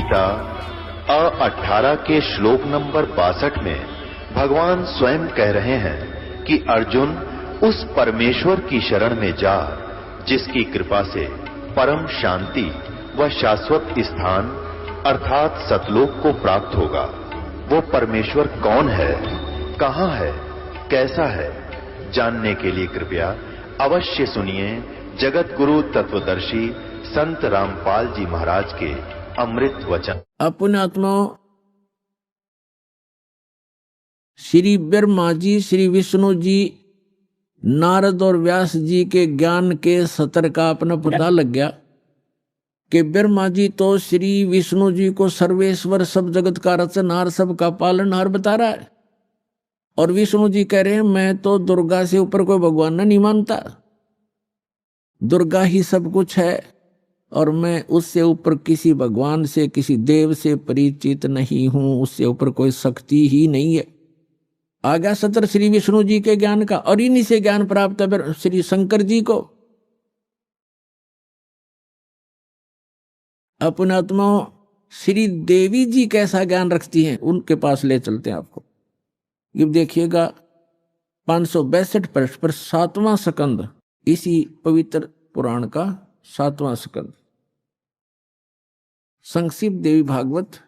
गीता अ18 के श्लोक नंबर 62 में भगवान स्वयं कह रहे हैं कि अर्जुन उस परमेश्वर की शरण में जा जिसकी कृपा से परम शांति व शाश्वत स्थान अर्थात सतलोक को प्राप्त होगा। वो परमेश्वर कौन है, कहां है, कैसा है, जानने के लिए कृपया अवश्य सुनिए जगत गुरु तत्वदर्शी संत रामपाल जी महाराज के अमृत वचन। अपने आत्मा श्री ब्रह्मा जी, श्री विष्णु जी, नारद और व्यास जी के ज्ञान के सतर का अपना पता लग गया कि ब्रह्मा जी तो श्री विष्णु जी को सर्वेश्वर, सब जगत का रचनहार, सबका पालनहार बता रहा है, और विष्णु जी कह रहे हैं मैं तो दुर्गा से ऊपर कोई भगवान नहीं मानता, दुर्गा ही सब कुछ है और मैं उससे ऊपर किसी भगवान से, किसी देव से परिचित नहीं हूं, उससे ऊपर कोई शक्ति ही नहीं है। आ गया सत्र श्री विष्णु जी के ज्ञान का, और इन्हीं से ज्ञान प्राप्त है श्री शंकर जी को। अपने आत्मा श्री देवी जी कैसा ज्ञान रखती हैं, उनके पास ले चलते हैं आपको। ये देखिएगा 562 पृष्ठ पर 7वां स्कंद, इसी पवित्र पुराण का 7वां स्कंद, संक्षिप्त देवी भागवत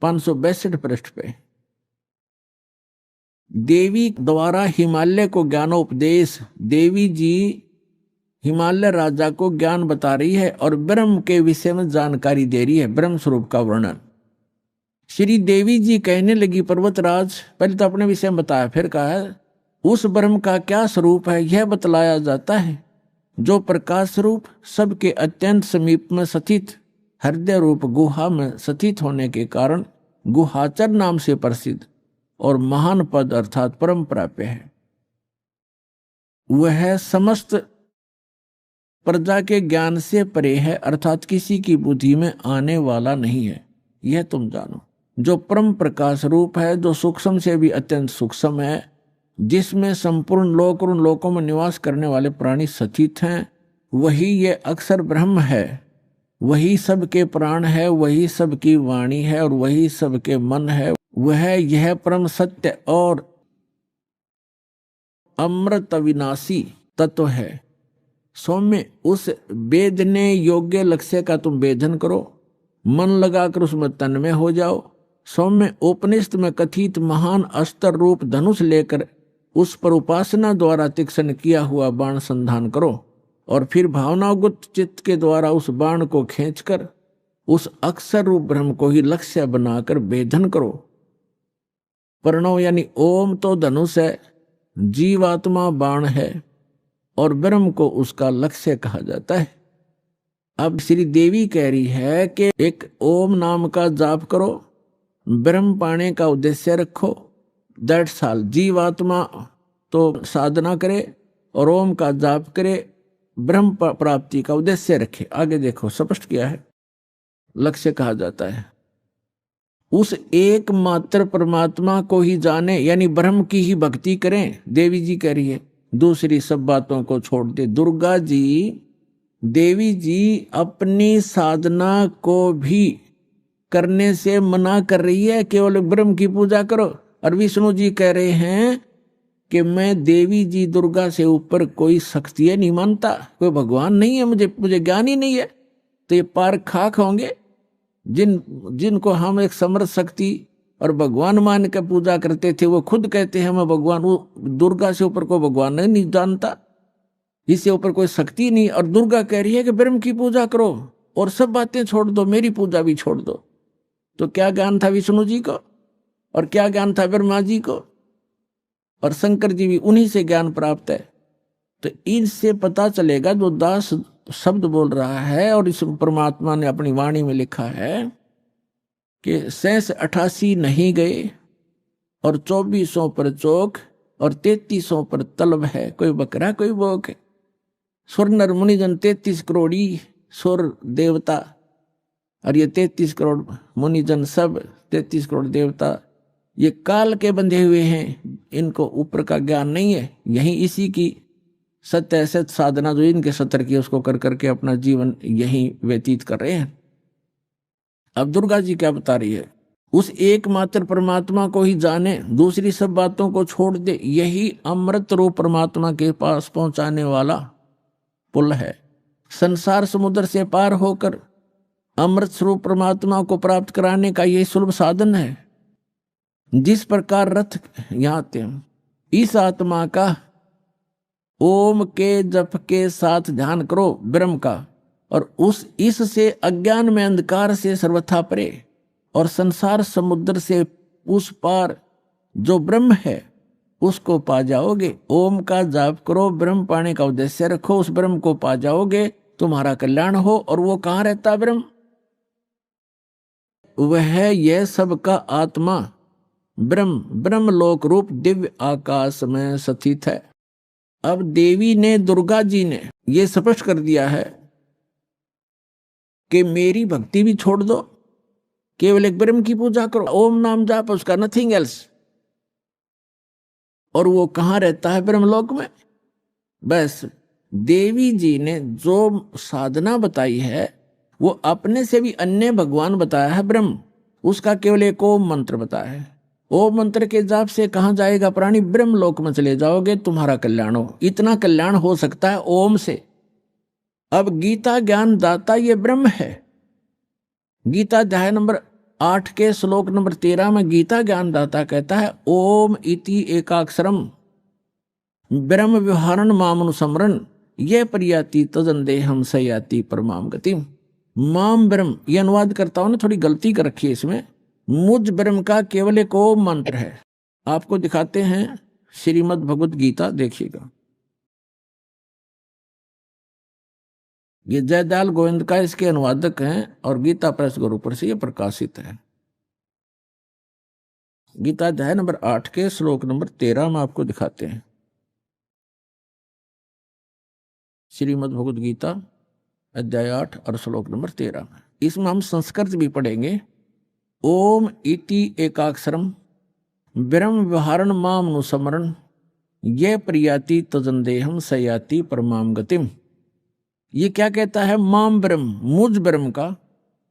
562 पृष्ठ पे। देवी द्वारा हिमालय को ज्ञानोपदेश। देवी जी हिमालय राजा को ज्ञान बता रही है और ब्रह्म के विषय में जानकारी दे रही है, ब्रह्म स्वरूप का वर्णन। श्री देवी जी कहने लगी, पर्वतराज, पहले तो अपने विषय में बताया, फिर कहा है उस ब्रह्म का क्या स्वरूप है यह बतलाया जाता है, जो प्रकाश स्वरूप सबके अत्यंत समीप में स्थित हृदय रूप गुहा में स्थित होने के कारण गुहाचर नाम से प्रसिद्ध और महान पद अर्थात परम प्राप्य है। वह समस्त प्रजा के ज्ञान से परे है, अर्थात किसी की बुद्धि में आने वाला नहीं है, यह तुम जानो। जो परम प्रकाश रूप है, जो सूक्ष्म से भी अत्यंत सूक्ष्म है, जिसमें संपूर्ण लोक और उन लोकों में निवास करने वाले प्राणी स्थित हैं, वही ये अक्षर ब्रह्म है, वही सबके प्राण है, वही सबकी वाणी है और वही सबके मन है। वह यह परम सत्य और अमृत अविनाशी तत्व है। सौम्य उस वेदने योग्य लक्ष्य का तुम वेदन करो, मन लगाकर उसमें तन्मय हो जाओ। सौम्य उपनिषद में कथित महान अस्त्र रूप धनुष लेकर उस पर उपासना द्वारा तीक्ष्ण किया हुआ बाण संधान करो, और फिर भावनागुप्त चित्त के द्वारा उस बाण को खींचकर उस अक्षर रूप ब्रह्म को ही लक्ष्य बनाकर वेदन करो। प्रणव यानी ओम तो धनुष है, जीवात्मा बाण है और ब्रह्म को उसका लक्ष्य कहा जाता है। अब श्री देवी कह रही है कि एक ओम नाम का जाप करो, ब्रह्म पाने का उद्देश्य रखो, दैट साल जीवात्मा तो साधना करे और ओम का जाप करे, ब्रह्म प्राप्ति का उद्देश्य रखे। आगे देखो स्पष्ट किया है, लक्ष्य कहा जाता है। उस एकमात्र परमात्मा को ही जाने, यानी ब्रह्म की ही भक्ति करें। देवी जी कह रही है दूसरी सब बातों को छोड़ दे। दुर्गा जी, देवी जी अपनी साधना को भी करने से मना कर रही है, केवल ब्रह्म की पूजा करो। और विष्णु जी कह रहे हैं कि मैं देवी जी दुर्गा से ऊपर कोई शक्ति नहीं मानता, कोई भगवान नहीं है, मुझे ज्ञान ही नहीं है। तो ये पार खाक होंगे जिनको हम एक समर्थ शक्ति और भगवान मान के पूजा करते थे, वो खुद कहते हैं मैं भगवान, वो दुर्गा से ऊपर कोई भगवान नहीं जानता, इससे ऊपर कोई शक्ति नहीं। और दुर्गा कह रही है कि ब्रह्म की पूजा करो और सब बातें छोड़ दो, मेरी पूजा भी छोड़ दो। तो क्या ज्ञान था विष्णु जी को और क्या ज्ञान था ब्रह्मा जी को, और शंकर जी भी उन्हीं से ज्ञान प्राप्त है। तो इनसे पता चलेगा, जो दास शब्द बोल रहा है और इस परमात्मा ने अपनी वाणी में लिखा है कि 88 नहीं गए और 2400 पर चौक और 3300 पर तलब है, कोई बकरा कोई बोक है। सुर नर मुनिजन 33 करोड़ी सुर देवता, और ये 33 करोड़ मुनिजन सब 33 करोड़ देवता ये काल के बंधे हुए हैं, इनको ऊपर का ज्ञान नहीं है। यही इसी की सत्य असत साधना जो इनके सत्र की उसको कर करके अपना जीवन यही व्यतीत कर रहे हैं। अब दुर्गा जी क्या बता रही है, उस एकमात्र परमात्मा को ही जाने, दूसरी सब बातों को छोड़ दे, यही अमृत रूप परमात्मा के पास पहुंचाने वाला पुल है। संसार समुद्र से पार होकर अमृत स्वरूप परमात्मा को प्राप्त कराने का यही सुलभ साधन है। जिस प्रकार रथ यहां आते हैं, इस आत्मा का ओम के जप के साथ ध्यान करो ब्रह्म का, और इससे अज्ञान में अंधकार से सर्वथा परे और संसार समुद्र से उस पार जो ब्रह्म है उसको पा जाओगे। ओम का जाप करो, ब्रह्म पाने का उद्देश्य रखो, उस ब्रह्म को पा जाओगे, तुम्हारा कल्याण हो। और वो कहाँ रहता है ब्रह्म? वह यह सबका आत्मा ब्रह्म लोक रूप दिव्य आकाश में स्थित है। अब देवी ने, दुर्गा जी ने ये स्पष्ट कर दिया है कि मेरी भक्ति भी छोड़ दो, केवल एक ब्रह्म की पूजा करो, ओम नाम जाप, उसका नथिंग एल्स। और वो कहाँ रहता है? ब्रह्मलोक में। बस देवी जी ने जो साधना बताई है वो अपने से भी अन्य भगवान बताया है ब्रह्म, उसका केवल एक ओम मंत्र बताया है। ओम मंत्र के जाप से कहाँ जाएगा प्राणी? ब्रह्मलोक में चले जाओगे, तुम्हारा कल्याण हो। इतना कल्याण हो सकता है ओम से। अब गीता ज्ञान दाता ये ब्रह्म है। गीता अध्याय नंबर 8 के श्लोक नंबर 13 में गीता ज्ञान दाता कहता है, ओम इति एकाक्षरम ब्रह्म व्यवहारण मामनुसमरण ये परियाति तजंदेहम सयाति परमाम गतिम। माम ब्रह्म, ये अनुवाद करता हूं ना, थोड़ी गलती कर रखी है इसमें। मुझ ब्रह्म का केवल एक ओम मंत्र है। आपको दिखाते हैं श्रीमद् भगवत गीता, देखिएगा। ये जयदयाल गोविंद का इसके अनुवादक हैं और गीता प्रेस गुरुपुर से ये प्रकाशित है। गीता अध्याय नंबर 8 के श्लोक नंबर 13 में आपको दिखाते हैं। श्रीमद् भगवत गीता अध्याय 8 और श्लोक नंबर 13 में। इसमें हम संस्कृत भी पढ़ेंगे। ओम इति एकाक्षरम ब्रह्म व्यवहारण माम अनुसमरण ये प्रियाति तजंदेहम सयाति परमाम गतिम। ये क्या कहता है? माम ब्रह्म, मुझ ब्रह्म का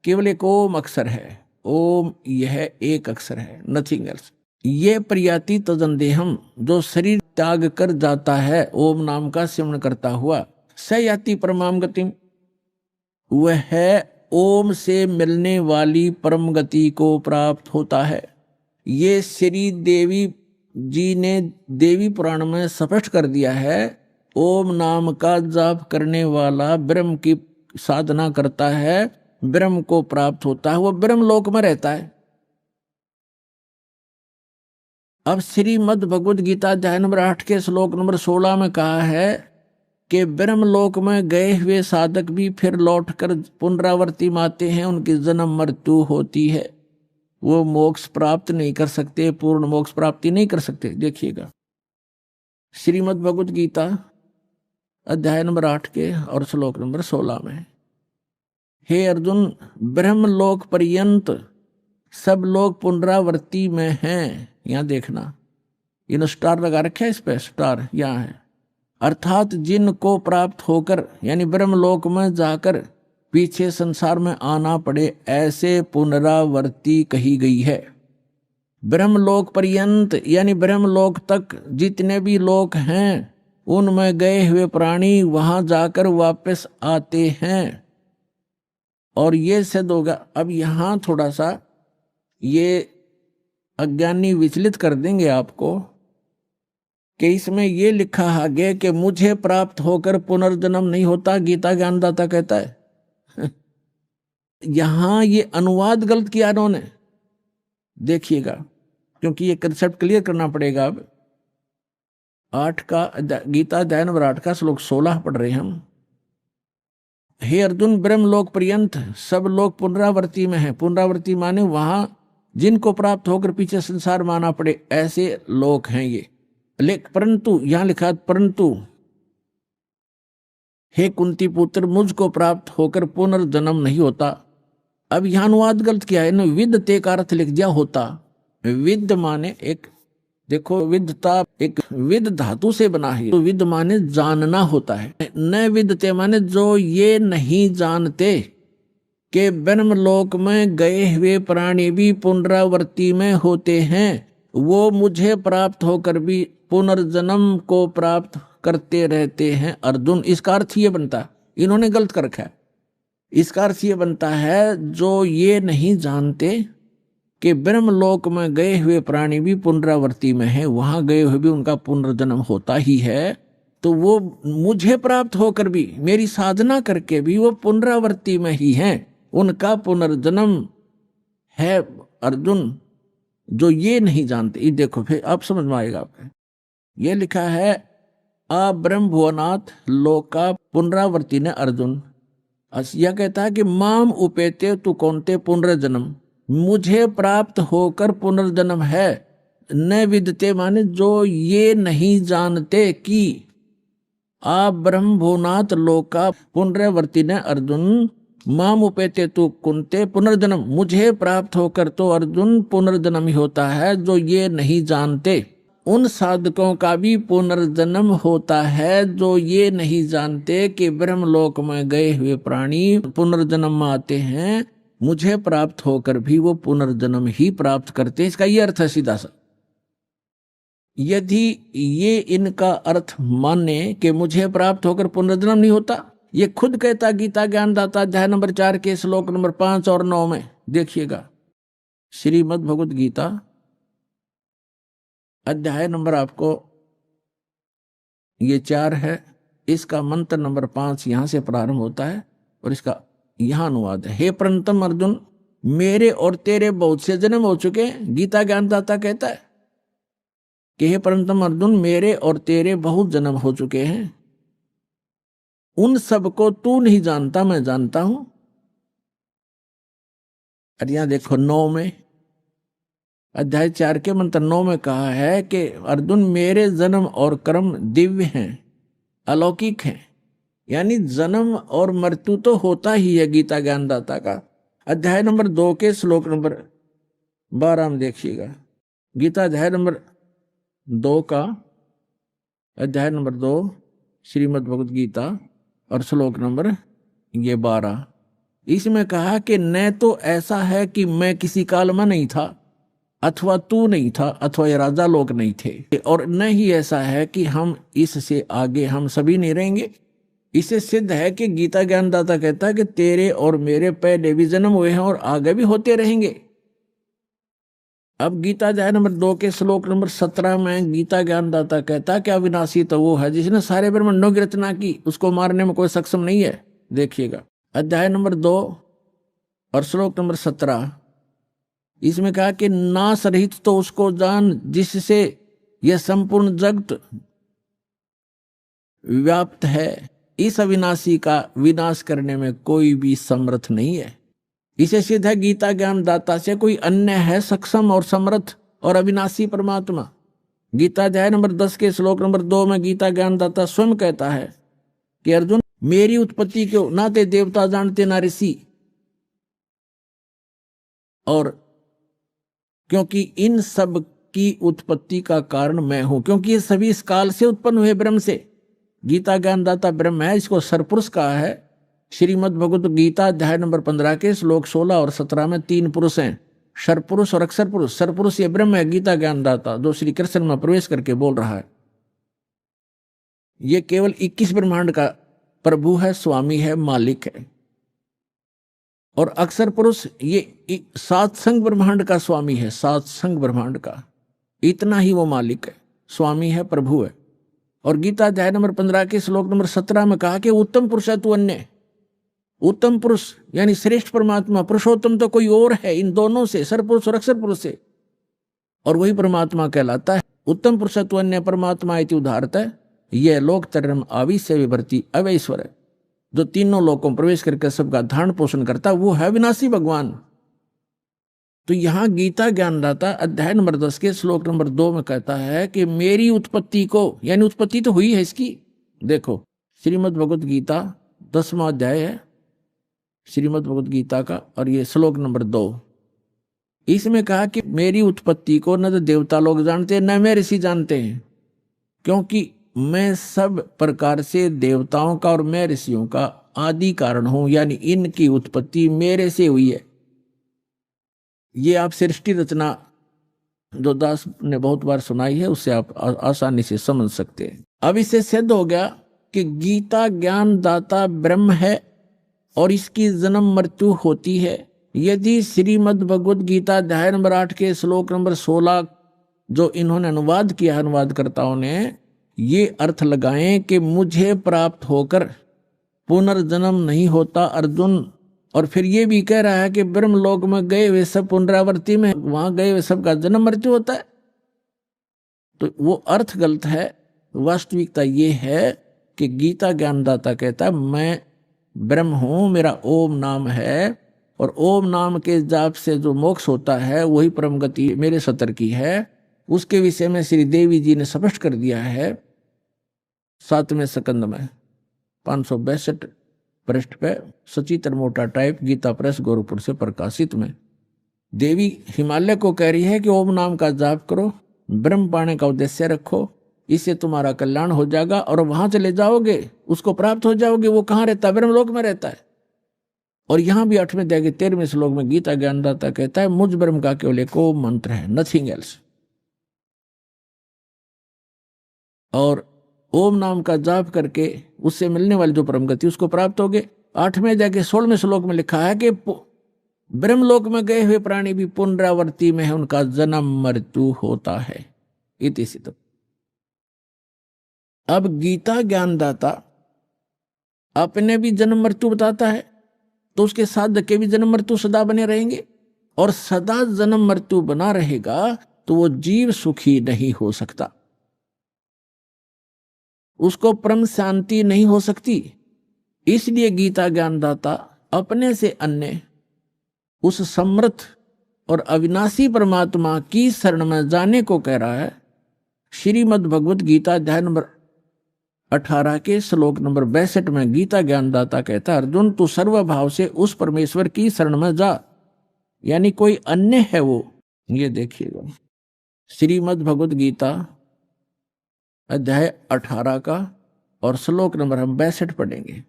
केवल एक ओम अक्षर है। ओम यह एक अक्षर है, नथिंग एल्स। ये प्रियाति तजंदेहम, जो शरीर त्याग कर जाता है ओम नाम का सिमरण करता हुआ, सयाति परमाम गतिम, वह ओम से मिलने वाली परम गति को प्राप्त होता है। ये श्री देवी जी ने देवी पुराण में स्पष्ट कर दिया है। ओम नाम का जाप करने वाला ब्रह्म की साधना करता है, ब्रह्म को प्राप्त होता है, वो ब्रह्म लोक में रहता है। अब श्रीमद् भगवद गीता अध्याय नंबर 8 के श्लोक नंबर 16 में कहा है कि ब्रह्म लोक में गए हुए साधक भी फिर लौटकर पुनरावर्ती आते हैं, उनकी जन्म मृत्यु होती है, वो मोक्ष प्राप्त नहीं कर सकते, पूर्ण मोक्ष प्राप्ति नहीं कर सकते। देखिएगा श्रीमद् भगवद गीता अध्याय नंबर 8 के और श्लोक नंबर 16 में, हे अर्जुन, ब्रह्मलोक पर्यंत सब लोग पुनरावर्ती में हैं। यहां देखना, इन स्टार लगा रखे इस पे, स्टार यहां है। अर्थात जिनको प्राप्त होकर यानी ब्रह्मलोक में जाकर पीछे संसार में आना पड़े, ऐसे पुनरावर्ती कही गई है। ब्रह्मलोक पर्यंत यानी ब्रह्मलोक तक जितने भी लोक हैं उनमें गए हुए प्राणी वहां जाकर वापस आते हैं। और ये सिद्ध होगा। अब यहां थोड़ा सा ये अज्ञानी विचलित कर देंगे आपको कि इसमें ये लिखा आगे कि मुझे प्राप्त होकर पुनर्जन्म नहीं होता, गीता ज्ञानदाता कहता है। यहां ये अनुवाद गलत किया इन्होंने, देखिएगा, क्योंकि ये कंसेप्ट क्लियर करना पड़ेगा। अब 8 का गीता अध्याय नंबर 8 का श्लोक 16 पढ़ रहे हैं हम। हे अर्जुन, ब्रह्मलोक पर्यंत सब लोग पुनरावर्ती में हैं। पुनरावर्ती माने वहां जिनको प्राप्त होकर पीछे संसार में आना पड़े, ऐसे लोग हैं ये। परंतु यहां लिखा, परंतु हे कुंती पुत्र, मुझको प्राप्त होकर पुनर्जन्म नहीं होता। अब यहां अनुवाद गलत किया है, विद्यते का अर्थ लिख दिया होता। विद्य माने एक, देखो विद्यता एक विद धातु से बना है, तो विद माने जानना होता है। न विद्यते माने जो ये नहीं जानते, कि ब्रह्मलोक में गए हुए प्राणी भी पुनरावृत्ति में होते हैं, वो मुझे प्राप्त होकर भी पुनर्जन्म को प्राप्त करते रहते हैं। अर्जुन, इसका अर्थ ये बनता, इन्होंने गलत कर रखा है, इसका अर्थ ये बनता है जो ये नहीं जानते कि ब्रह्मलोक में गए हुए प्राणी भी पुनरावृत्ति में है, वहां गए हुए भी उनका पुनर्जन्म होता ही है, तो वो मुझे प्राप्त होकर भी, मेरी साधना करके भी वो पुनरावृत्ति में ही हैं, उनका पुनर्जन्म है। अर्जुन, जो ये नहीं जानते, ये देखो फिर आप समझ में आएगा आपको। ये लिखा है आ ब्रह्म भुवनाथ लोका पुनरावृत्ति ने अर्जुन। यह कहता है कि माम उपेते तु कौनते पुनर्जन्म, मुझे प्राप्त होकर पुनर्जन्म है। न विदते माने जो ये नहीं जानते कि आ ब्रह्म भुवनाथ लोका पुनरावृत्ति ने अर्जुन माम उपेते तु कुंते पुनर्जन्म, मुझे प्राप्त होकर तो अर्जुन पुनर्जन्म ही होता है। जो ये नहीं जानते उन साधकों का भी पुनर्जन्म होता है, जो ये नहीं जानते कि ब्रह्मलोक में गए हुए प्राणी पुनर्जन्म में आते हैं, मुझे प्राप्त होकर भी वो पुनर्जन्म ही प्राप्त करते हैं। इसका ये अर्थ है सीधा सा। यदि ये इनका अर्थ माने कि मुझे प्राप्त होकर पुनर्जन्म नहीं होता, ये खुद कहता गीता ज्ञानदाता अध्याय नंबर 4 के श्लोक नंबर 5 और 9 में देखिएगा। श्रीमद् भगवद गीता अध्याय नंबर आपको ये 4 है, इसका मंत्र नंबर 5 यहां से प्रारंभ होता है और इसका यहां अनुवाद है। हे प्रणतम अर्जुन, मेरे और तेरे बहुत से जन्म हो चुके हैं। गीता ज्ञानदाता कहता है कि हे प्रणतम अर्जुन, मेरे और तेरे बहुत जन्म हो चुके हैं, उन सबको तू नहीं जानता, मैं जानता हूं। और यहां देखो 9 में, अध्याय 4 के मंत्र 9 में कहा है कि अर्जुन, मेरे जन्म और कर्म दिव्य हैं, अलौकिक हैं। यानी जन्म और मृत्यु तो होता ही है गीता ज्ञानदाता का। अध्याय नंबर 2 के श्लोक नंबर 12 में देखिएगा। गीता अध्याय नंबर 2 का अध्याय नंबर 2 श्रीमद् भगवद गीता और श्लोक नंबर ये 12, इसमें कहा कि न तो ऐसा है कि मैं किसी काल में नहीं था, अथवा तू नहीं था, अथवा ये राजा लोग नहीं थे, और न ही ऐसा है कि हम इससे आगे हम सभी नहीं रहेंगे। इसे सिद्ध है कि गीता ज्ञानदाता कहता है कि तेरे और मेरे पहले भी जन्म हुए हैं और आगे भी होते रहेंगे। अब गीता अध्याय नंबर 2 के श्लोक नंबर 17 में गीता ज्ञानदाता कहता है कि अविनाशी तो वो है जिसने सारे ब्रह्मांडों की रचना की, उसको मारने में कोई सक्षम नहीं है। देखिएगा अध्याय नंबर 2 और श्लोक नंबर 17, इसमें कहा कि नाश रहित तो उसको जान जिससे यह संपूर्ण जगत व्याप्त है। इस अविनाशी का विनाश करने में कोई भी समर्थ नहीं है। इसे सिद्ध है गीता ज्ञानदाता से कोई अन्य है सक्षम और समर्थ और अविनाशी परमात्मा। गीता अध्याय नंबर 10 के श्लोक नंबर 2 में गीता ज्ञानदाता स्वयं कहता है कि अर्जुन, मेरी उत्पत्ति को ना ते देवता जानते ना ऋषि, और क्योंकि इन सब की उत्पत्ति का कारण मैं हूं, क्योंकि ये सभी इस काल से उत्पन्न हुए ब्रह्म से। गीता ज्ञानदाता ब्रह्म है, इसको सरपुरुष कहा है। श्रीमद् भगवत गीता अध्याय नंबर 15 के श्लोक 16 और 17 में 3 पुरुष हैं, सरपुरुष और अक्षर पुरुष। सरपुरुष ये ब्रह्म है गीता ज्ञानदाता, जो श्री कृष्ण में प्रवेश करके बोल रहा है। ये केवल 21 ब्रह्मांड का प्रभु है, स्वामी है, मालिक है। और अक्षर पुरुष ये 7 संग ब्रह्मांड का स्वामी है, 7 संग ब्रह्मांड का, इतना ही वो मालिक है, स्वामी है, प्रभु है। और गीता अध्याय नंबर 15 के श्लोक नंबर 17 में कहा कि उत्तम पुरुष है तू अन्य। उत्तम पुरुष यानी श्रेष्ठ परमात्मा, पुरुषोत्तम तो कोई और है इन दोनों से, सरपुरुष और अक्षर पुरुष से, और वही परमात्मा कहलाता है। उत्तम पुरुष तू अन्य परमात्मा इति उदाहरत है, यह लोक तरम आविश्य विभर्ति अवैश्वर है। जो तीनों लोकों में प्रवेश करके सबका धारण पोषण करता, वो है विनाशी भगवान। तो यहां गीता ज्ञानदाता अध्याय नंबर 10 के श्लोक नंबर 2 में कहता है कि मेरी उत्पत्ति को, यानी उत्पत्ति तो हुई है इसकी। देखो श्रीमद् भगवद गीता 10वां अध्याय है श्रीमद् भगवद गीता का, और ये श्लोक नंबर 2, इसमें कहा कि मेरी उत्पत्ति को न तो देवता लोग जानते न मैं ऋषि जानते हैं, क्योंकि मैं सब प्रकार से देवताओं का और मैं ऋषियों का आदि कारण हूं, यानी इनकी उत्पत्ति मेरे से हुई है। ये आप सृष्टि रचना जो दास ने बहुत बार सुनाई है, उससे आप आसानी से समझ सकते हैं। अब इससे सिद्ध हो गया कि गीता ज्ञान दाता ब्रह्म है और इसकी जन्म मृत्यु होती है। यदि श्रीमद् भगवद गीता अध्याय नंबर 8 के श्लोक नंबर 16 जो इन्होंने अनुवाद किया, अनुवादकर्ताओं ने ये अर्थ लगाएं कि मुझे प्राप्त होकर पुनर्जन्म नहीं होता अर्जुन, और फिर ये भी कह रहा है कि ब्रह्मलोक में गए वे सब पुनरावृत्ति में, वहां गए वे सब का जन्म मृत्यु होता है, तो वो अर्थ गलत है। वास्तविकता ये है कि गीता ज्ञानदाता कहता है मैं ब्रह्म हूं, मेरा ओम नाम है, और ओम नाम के जाप से जो मोक्ष होता है वही परम गति मेरे सतर की है। उसके विषय में श्री देवी जी ने स्पष्ट कर दिया है 7वें स्कंद में 562 पृष्ठ पे, सचित्र मोटा टाइप, गीता प्रेस गोरखपुर से प्रकाशित में। देवी हिमालय को कह रही है कि ओम नाम का जाप करो, ब्रह्म पाने का उद्देश्य रखो, इससे तुम्हारा कल्याण हो जाएगा और वहां चले जाओगे, उसको प्राप्त हो जाओगे। वो कहाँ रहता है? ब्रह्मलोक में रहता है। और यहां भी 8वें अध्याय के 13वें श्लोक में गीता ज्ञानदाता कहता है मुझ ब्रह्म का केवल एक ओम मंत्र है, नथिंग एल्स। और ओम नाम का जाप करके उससे मिलने वाली जो परम गति उसको प्राप्त हो गए। 8वें अध्याय के 16वें श्लोक में लिखा है कि ब्रह्मलोक में गए हुए प्राणी भी पुनरावृत्ति में है, उनका जन्म मृत्यु होता है। इति सिद्ध। अब गीता ज्ञानदाता अपने भी जन्म मृत्यु बताता है, तो उसके साधक के भी जन्म मृत्यु सदा बने रहेंगे, और सदा जन्म मृत्यु बना रहेगा तो वो जीव सुखी नहीं हो सकता, उसको परम शांति नहीं हो सकती। इसलिए गीता ज्ञानदाता अपने से अन्य उस समर्थ और अविनाशी परमात्मा की शरण में जाने को कह रहा है। श्रीमद् भगवद गीता अध्याय नंबर 18 के श्लोक नंबर 62 में गीता ज्ञानदाता कहता है अर्जुन तू सर्वभाव से उस परमेश्वर की शरण में जा, यानी कोई अन्य है वो। ये देखिएगा श्रीमद् भगवद गीता अध्याय 18 का और श्लोक नंबर हम 62 पढ़ेंगे।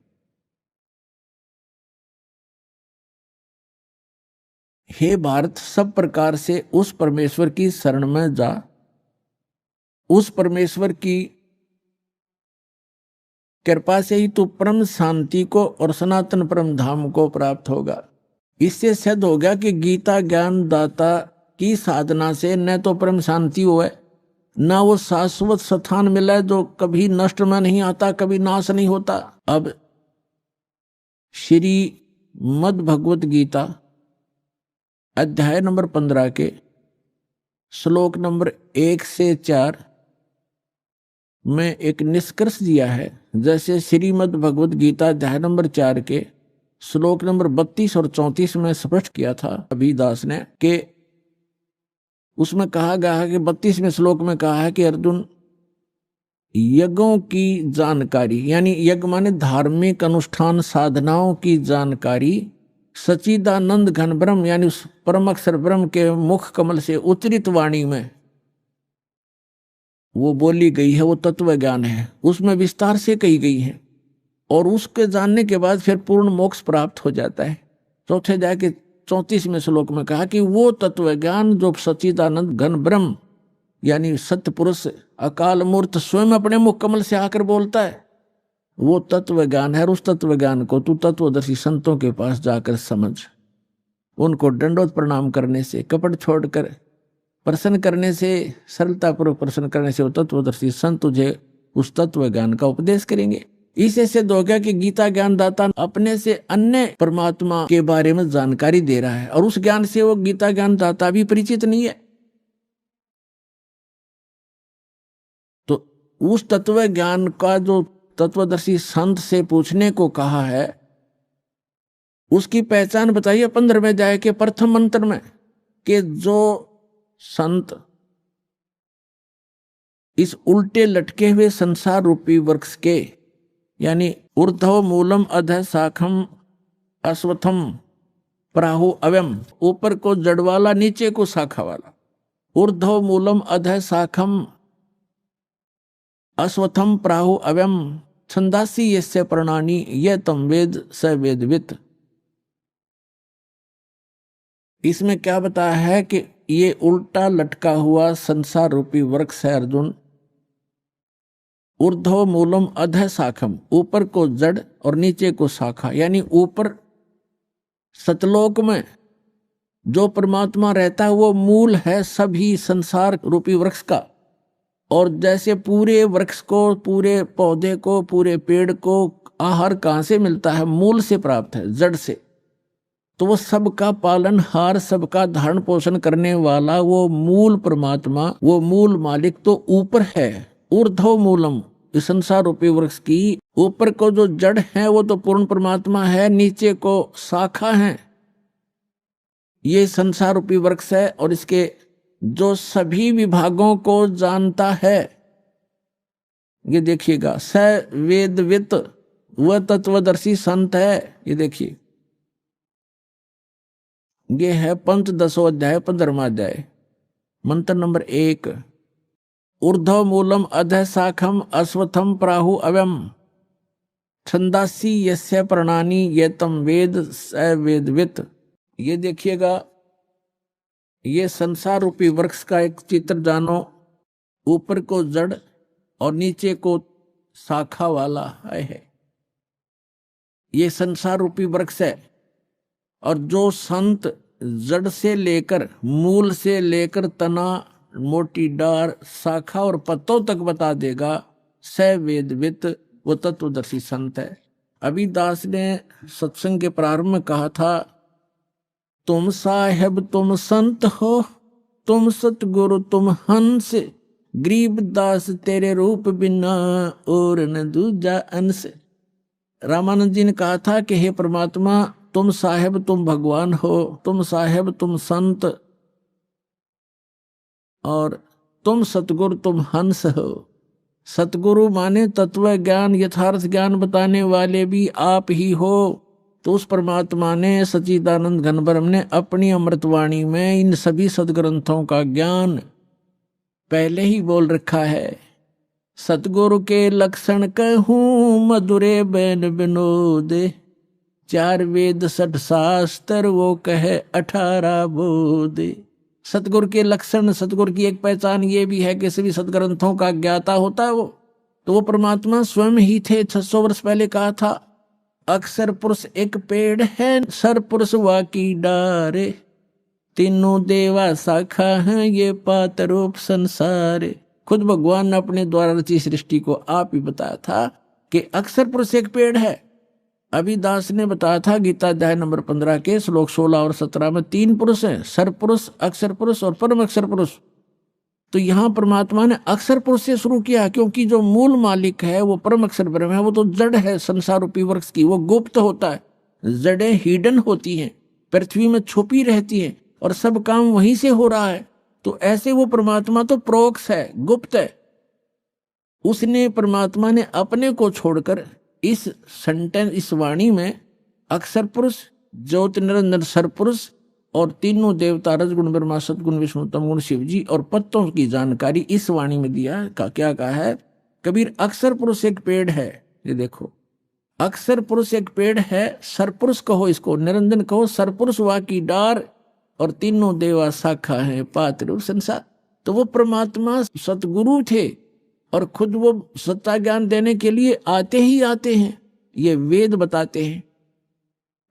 हे भारत, सब प्रकार से उस परमेश्वर की शरण में जा, उस परमेश्वर की कृपा से ही तू परम शांति को और सनातन परम धाम को प्राप्त होगा। इससे सिद्ध हो गया कि गीता ज्ञान दाता की साधना से न तो परम शांति हुए, ना वो शाश्वत स्थान मिला जो कभी नष्ट में नहीं आता, कभी नाश नहीं होता। अब श्री मद् भगवत गीता अध्याय नंबर 15 के श्लोक नंबर 1 से 4 में एक निष्कर्ष दिया है। जैसे श्रीमद् भगवत गीता अध्याय नंबर 4 के श्लोक नंबर 32 और 34 में स्पष्ट किया था अभिदास ने कि उसमें कहा गया है कि 32वें श्लोक में कहा है कि अर्जुन यज्ञों की जानकारी, यानी यज्ञ माने धार्मिक अनुष्ठान साधनाओं की जानकारी सच्चिदानंद घन ब्रह्म यानी उस परम अक्षर ब्रह्म के मुख कमल से उच्चरित वाणी में वो बोली गई है, वो तत्व ज्ञान है, उसमें विस्तार से कही गई है, और उसके जानने के बाद फिर पूर्ण मोक्ष प्राप्त हो जाता है। चौथे अध्याय के 34वें श्लोक में कहा कि वो तत्व ज्ञान जो सच्चिदानंद घन ब्रह्म यानी सत्य पुरुष अकाल मूर्त स्वयं अपने मुख कमल से आकर बोलता है, वो तत्व ज्ञान है। और उस तत्व ज्ञान को तू तत्वदर्शी संतों के पास जाकर समझ, उनको दंडोत प्रणाम करने से, कपट छोड़कर प्रसन्न करने से, सरलतापूर्वक प्रसन्न करने से वो तत्वदर्शी संत तुझे उस तत्व ज्ञान का उपदेश करेंगे। इससे सिद्ध हो गया कि गीता ज्ञानदाता अपने से अन्य परमात्मा के बारे में जानकारी दे रहा है, और उस ज्ञान से वो गीता ज्ञानदाता भी परिचित नहीं है। तो उस तत्व ज्ञान का जो तत्वदर्शी संत से पूछने को कहा है, उसकी पहचान बताइए 15वें अध्याय के प्रथम मंत्र में, कि जो संत इस उल्टे लटके हुए संसार रूपी वृक्ष के यानी ऊर्ध्व मूलम अधः शाखम अश्वत्थम प्राहु अव्यम, ऊपर को जड़ वाला नीचे को शाखा वाला, ऊर्ध्व मूलम अधः शाखम अश्वत्थम प्राहु अव्यम, छंदासी यस्य प्रणानी ये तम वेद स वेदवित। इसमें क्या बताया है कि ये उल्टा लटका हुआ संसार रूपी वृक्ष है अर्जुन। ऊर्ध्व मूलम अधः शाखम, ऊपर को जड़ और नीचे को शाखा, यानी ऊपर सतलोक में जो परमात्मा रहता है वो मूल है सभी संसार रूपी वृक्ष का। और जैसे पूरे वृक्ष को, पूरे पौधे को, पूरे पेड़ को आहार कहाँ से मिलता है? मूल से प्राप्त है, जड़ से। तो वो सबका पालनहार, सबका धारण पोषण करने वाला वो मूल परमात्मा, वो मूल मालिक तो ऊपर है। ऊर्ध्व मूलम, इस संसार रूपी वृक्ष की ऊपर को जो जड़ है वो तो पूर्ण परमात्मा है, नीचे को शाखा है, ये संसार रूपी वृक्ष है। और इसके जो सभी विभागों को जानता है, ये देखिएगा, स वेदवित, वह तत्वदर्शी संत है। ये देखिए, ये है पंचदशो अध्याय 15वां अध्याय, मंत्र नंबर 1। ऊर्ध्व मूलम अधः शाखम अश्वत्थम प्राहु अव्यम, छंदासी यस्य प्रणानी ये तम वेद स वेदवित। ये देखिएगा, ये संसार रूपी वृक्ष का एक चित्र जानो, ऊपर को जड़ और नीचे को शाखा वाला है। ये संसार रूपी वृक्ष है। और जो संत जड़ से लेकर, मूल से लेकर तना, मोटी डार, शाखा और पत्तों तक बता देगा, स वेदवित, वो तत्वदर्शी संत है। अभी दास ने सत्संग के प्रारंभ में कहा था, तुम साहेब तुम संत हो, तुम सतगुरु तुम हंस, गरीब दास तेरे रूप बिना और न दूजा अंश। रामानंद जी ने कहा था कि हे परमात्मा, तुम साहेब तुम भगवान हो, तुम साहेब तुम संत, और तुम सतगुरु तुम हंस हो। सतगुरु माने तत्व ज्ञान, यथार्थ ज्ञान बताने वाले भी आप ही हो। तो उस परमात्मा ने, सच्चिदानंद घन ब्रह्म ने अपनी अमृतवाणी में इन सभी सदग्रंथों का ज्ञान पहले ही बोल रखा है। सतगुरु के लक्षण कहूँ मधुरे बैन विनोद, 4 वेद 6 शास्त्र वो कहे 18 बोध। सतगुरु के लक्षण, सतगुरु की एक पहचान ये भी है कि सभी सदग्रंथों का ज्ञाता होता है वो। तो वो परमात्मा स्वयं ही थे। 600 वर्ष पहले कहा था, अक्षर पुरुष एक पेड़ है, सर पुरुष वाकी डारे, तीनों देवा शाखा हैं ये पात रूप संसार। खुद भगवान ने अपने द्वारा रची सृष्टि को आप ही बताया था कि अक्षर पुरुष एक पेड़ है। अभी दास ने बताया था गीता अध्याय नंबर 15 के श्लोक 16 और 17 में 3 पुरुष हैं, सर पुरुष, अक्षर पुरुष और परम अक्षर पुरुष। तो यहाँ परमात्मा ने अक्षर पुरुष से शुरू किया, क्योंकि जो मूल मालिक है वो परम अक्षर ब्रह्म है। वो तो जड़ है संसार रूपी वृक्ष की, वो गुप्त होता है। जड़ें हिडन होती हैं, पृथ्वी में छुपी रहती हैं, और सब काम वहीं से हो रहा है। तो ऐसे वो परमात्मा तो प्रोक्ष है, गुप्त है। उसने, परमात्मा ने अपने को छोड़कर इस सेंटेंस, इस वाणी में अक्षर पुरुष, ज्योति निरंजन सर पुरुष और तीनों देवता, रजगुण ब्रह्मा, सतगुण विष्णु, तमगुण शिव जी और पत्तों की जानकारी इस वाणी में दिया। क्या कहा है कबीर? अक्षर पुरुष एक पेड़ है। ये देखो, अक्षर पुरुष एक पेड़ है, सर पुरुष कहो इसको, निरंजन कहो, सर पुरुष वा की डार, और तीनों देवा शाखा है पात्र रूप संसार। तो वो परमात्मा सतगुरु थे, और खुद वो सत्ता ज्ञान देने के लिए आते ही आते हैं, ये वेद बताते हैं।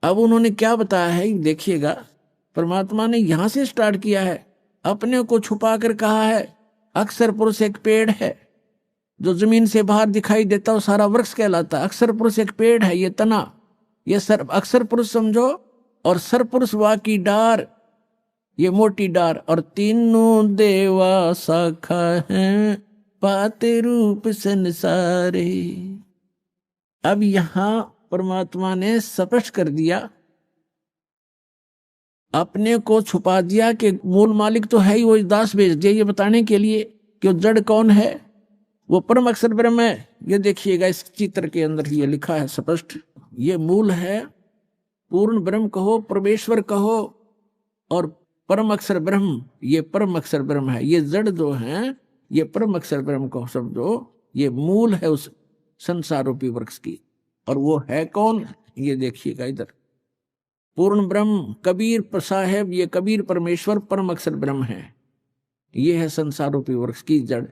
अब उन्होंने क्या बताया है देखिएगा, परमात्मा ने यहां से स्टार्ट किया है, अपने को छुपा कर कहा है अक्षर पुरुष एक पेड़ है, जो जमीन से बाहर दिखाई देता है सारा वृक्ष कहलाता है। अक्षर पुरुष एक पेड़ है, ये तना, ये सर, अक्षर पुरुष समझो, और सर पुरुष वा की डार, ये मोटी डार, और तीनों देवा शाखा हैं पाते रूप संसारे। अब यहां परमात्मा ने स्पष्ट कर दिया, अपने को छुपा दिया कि मूल मालिक तो है ही, वो दास भेज दिया ये बताने के लिए कि वो जड़ कौन है, वो परम अक्षर ब्रह्म है। ये देखिएगा इस चित्र के अंदर ये लिखा है स्पष्ट, ये मूल है, पूर्ण ब्रह्म कहो, परमेश्वर कहो, और परम अक्षर ब्रह्म, ये परम अक्षर ब्रह्म है। ये जड़ जो है ये परम अक्षर ब्रह्म को समझो, ये मूल है उस संसार रूपी वृक्ष की। और वो है कौन, ये देखिएगा इधर, पूर्ण ब्रह्म कबीर साहेब, ये कबीर परमेश्वर परम अक्षर ब्रह्म है। ये है संसार रूपी वृक्ष की जड़।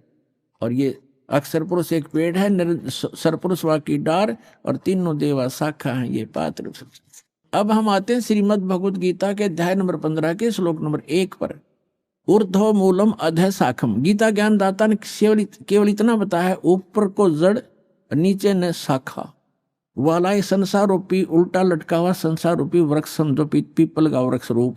और ये अक्षर पुरुष एक पेड़ है, सरपुरुष वा की डार, और तीनों देवा शाखा है, ये पात्र। अब हम आते हैं श्रीमद् भगवद गीता के अध्याय नंबर 15 के श्लोक नंबर 1 पर। ऊर्ध्व मूलम अधः शाखम। गीता ज्ञान दाता ने केवल इतना बताया है, ऊपर को जड़, नीचे ने शाखा वाला ये संसार रूपी उल्टा लटका हुआ संसार रूपी वृक्ष समझो, पीपल का वृक्ष रूप।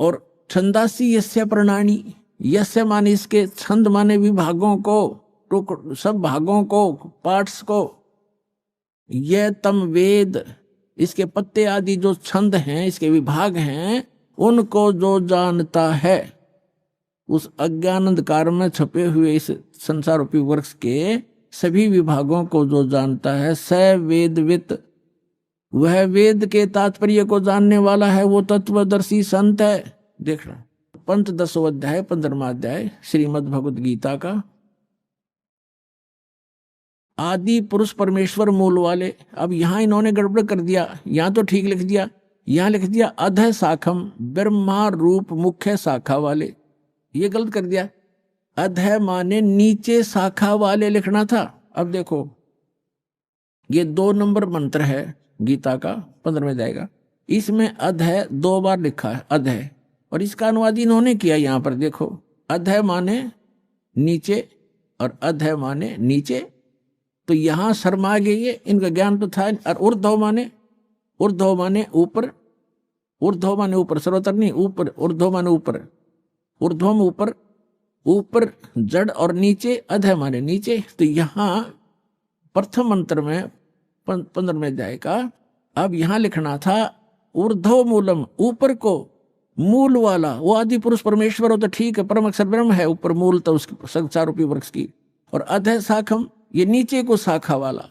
और छंदासी यस्य प्रणानी, यस्य माने इसके, छंद माने विभागों को, सब भागों को, पार्ट्स को, यह तम वेद, इसके पत्ते आदि जो छंद हैं, इसके विभाग हैं, उनको जो जानता है, उस अज्ञान अंधकार में छपे हुए इस संसार रूपी वृक्ष के सभी विभागों को जो जानता है, स वेदवित, वह वेद के तात्पर्य को जानने वाला है, वो तत्वदर्शी संत है। देख रहा पंचदशों अध्याय 15वां अध्याय श्रीमद् भगवद गीता का। आदि पुरुष परमेश्वर मूल वाले। अब यहां इन्होंने गड़बड़ कर दिया, यहां तो ठीक लिख दिया, यहां लिख दिया अधः शाखम, ब्रह्मा रूप मुख्य शाखा वाले, ये गलत कर दिया। अधः माने नीचे शाखा वाले लिखना था। अब देखो ये 2 नंबर मंत्र है गीता का 15वें अध्याय का, इसमें अधः 2 बार लिखा है अधः, और इसका अनुवाद इन्होंने किया यहां पर। देखो अधः माने नीचे और अधः माने नीचे, तो यहां शर्मा गई है, इनका ज्ञान तो था। और ऊर्ध्व माने ऊपर, ऊर्ध्व माने ऊपर, सर्वतर नहीं, ऊपर, ऊर्ध्व माने ऊपर, ऊर्ध्वम ऊपर, ऊपर जड़, और नीचे अधः माने नीचे। तो यहां प्रथम मंत्र में 15वें अध्याय का अब यहां लिखना था ऊर्ध्व मूलम, ऊपर को मूल वाला, वो आदि पुरुष परमेश्वर हो तो ठीक है, परम अक्षर ब्रह्म है, ऊपर मूल तो उसकी संसार रूपी वृक्ष की। और अधः शाखम, ये नीचे को शाखा वाला,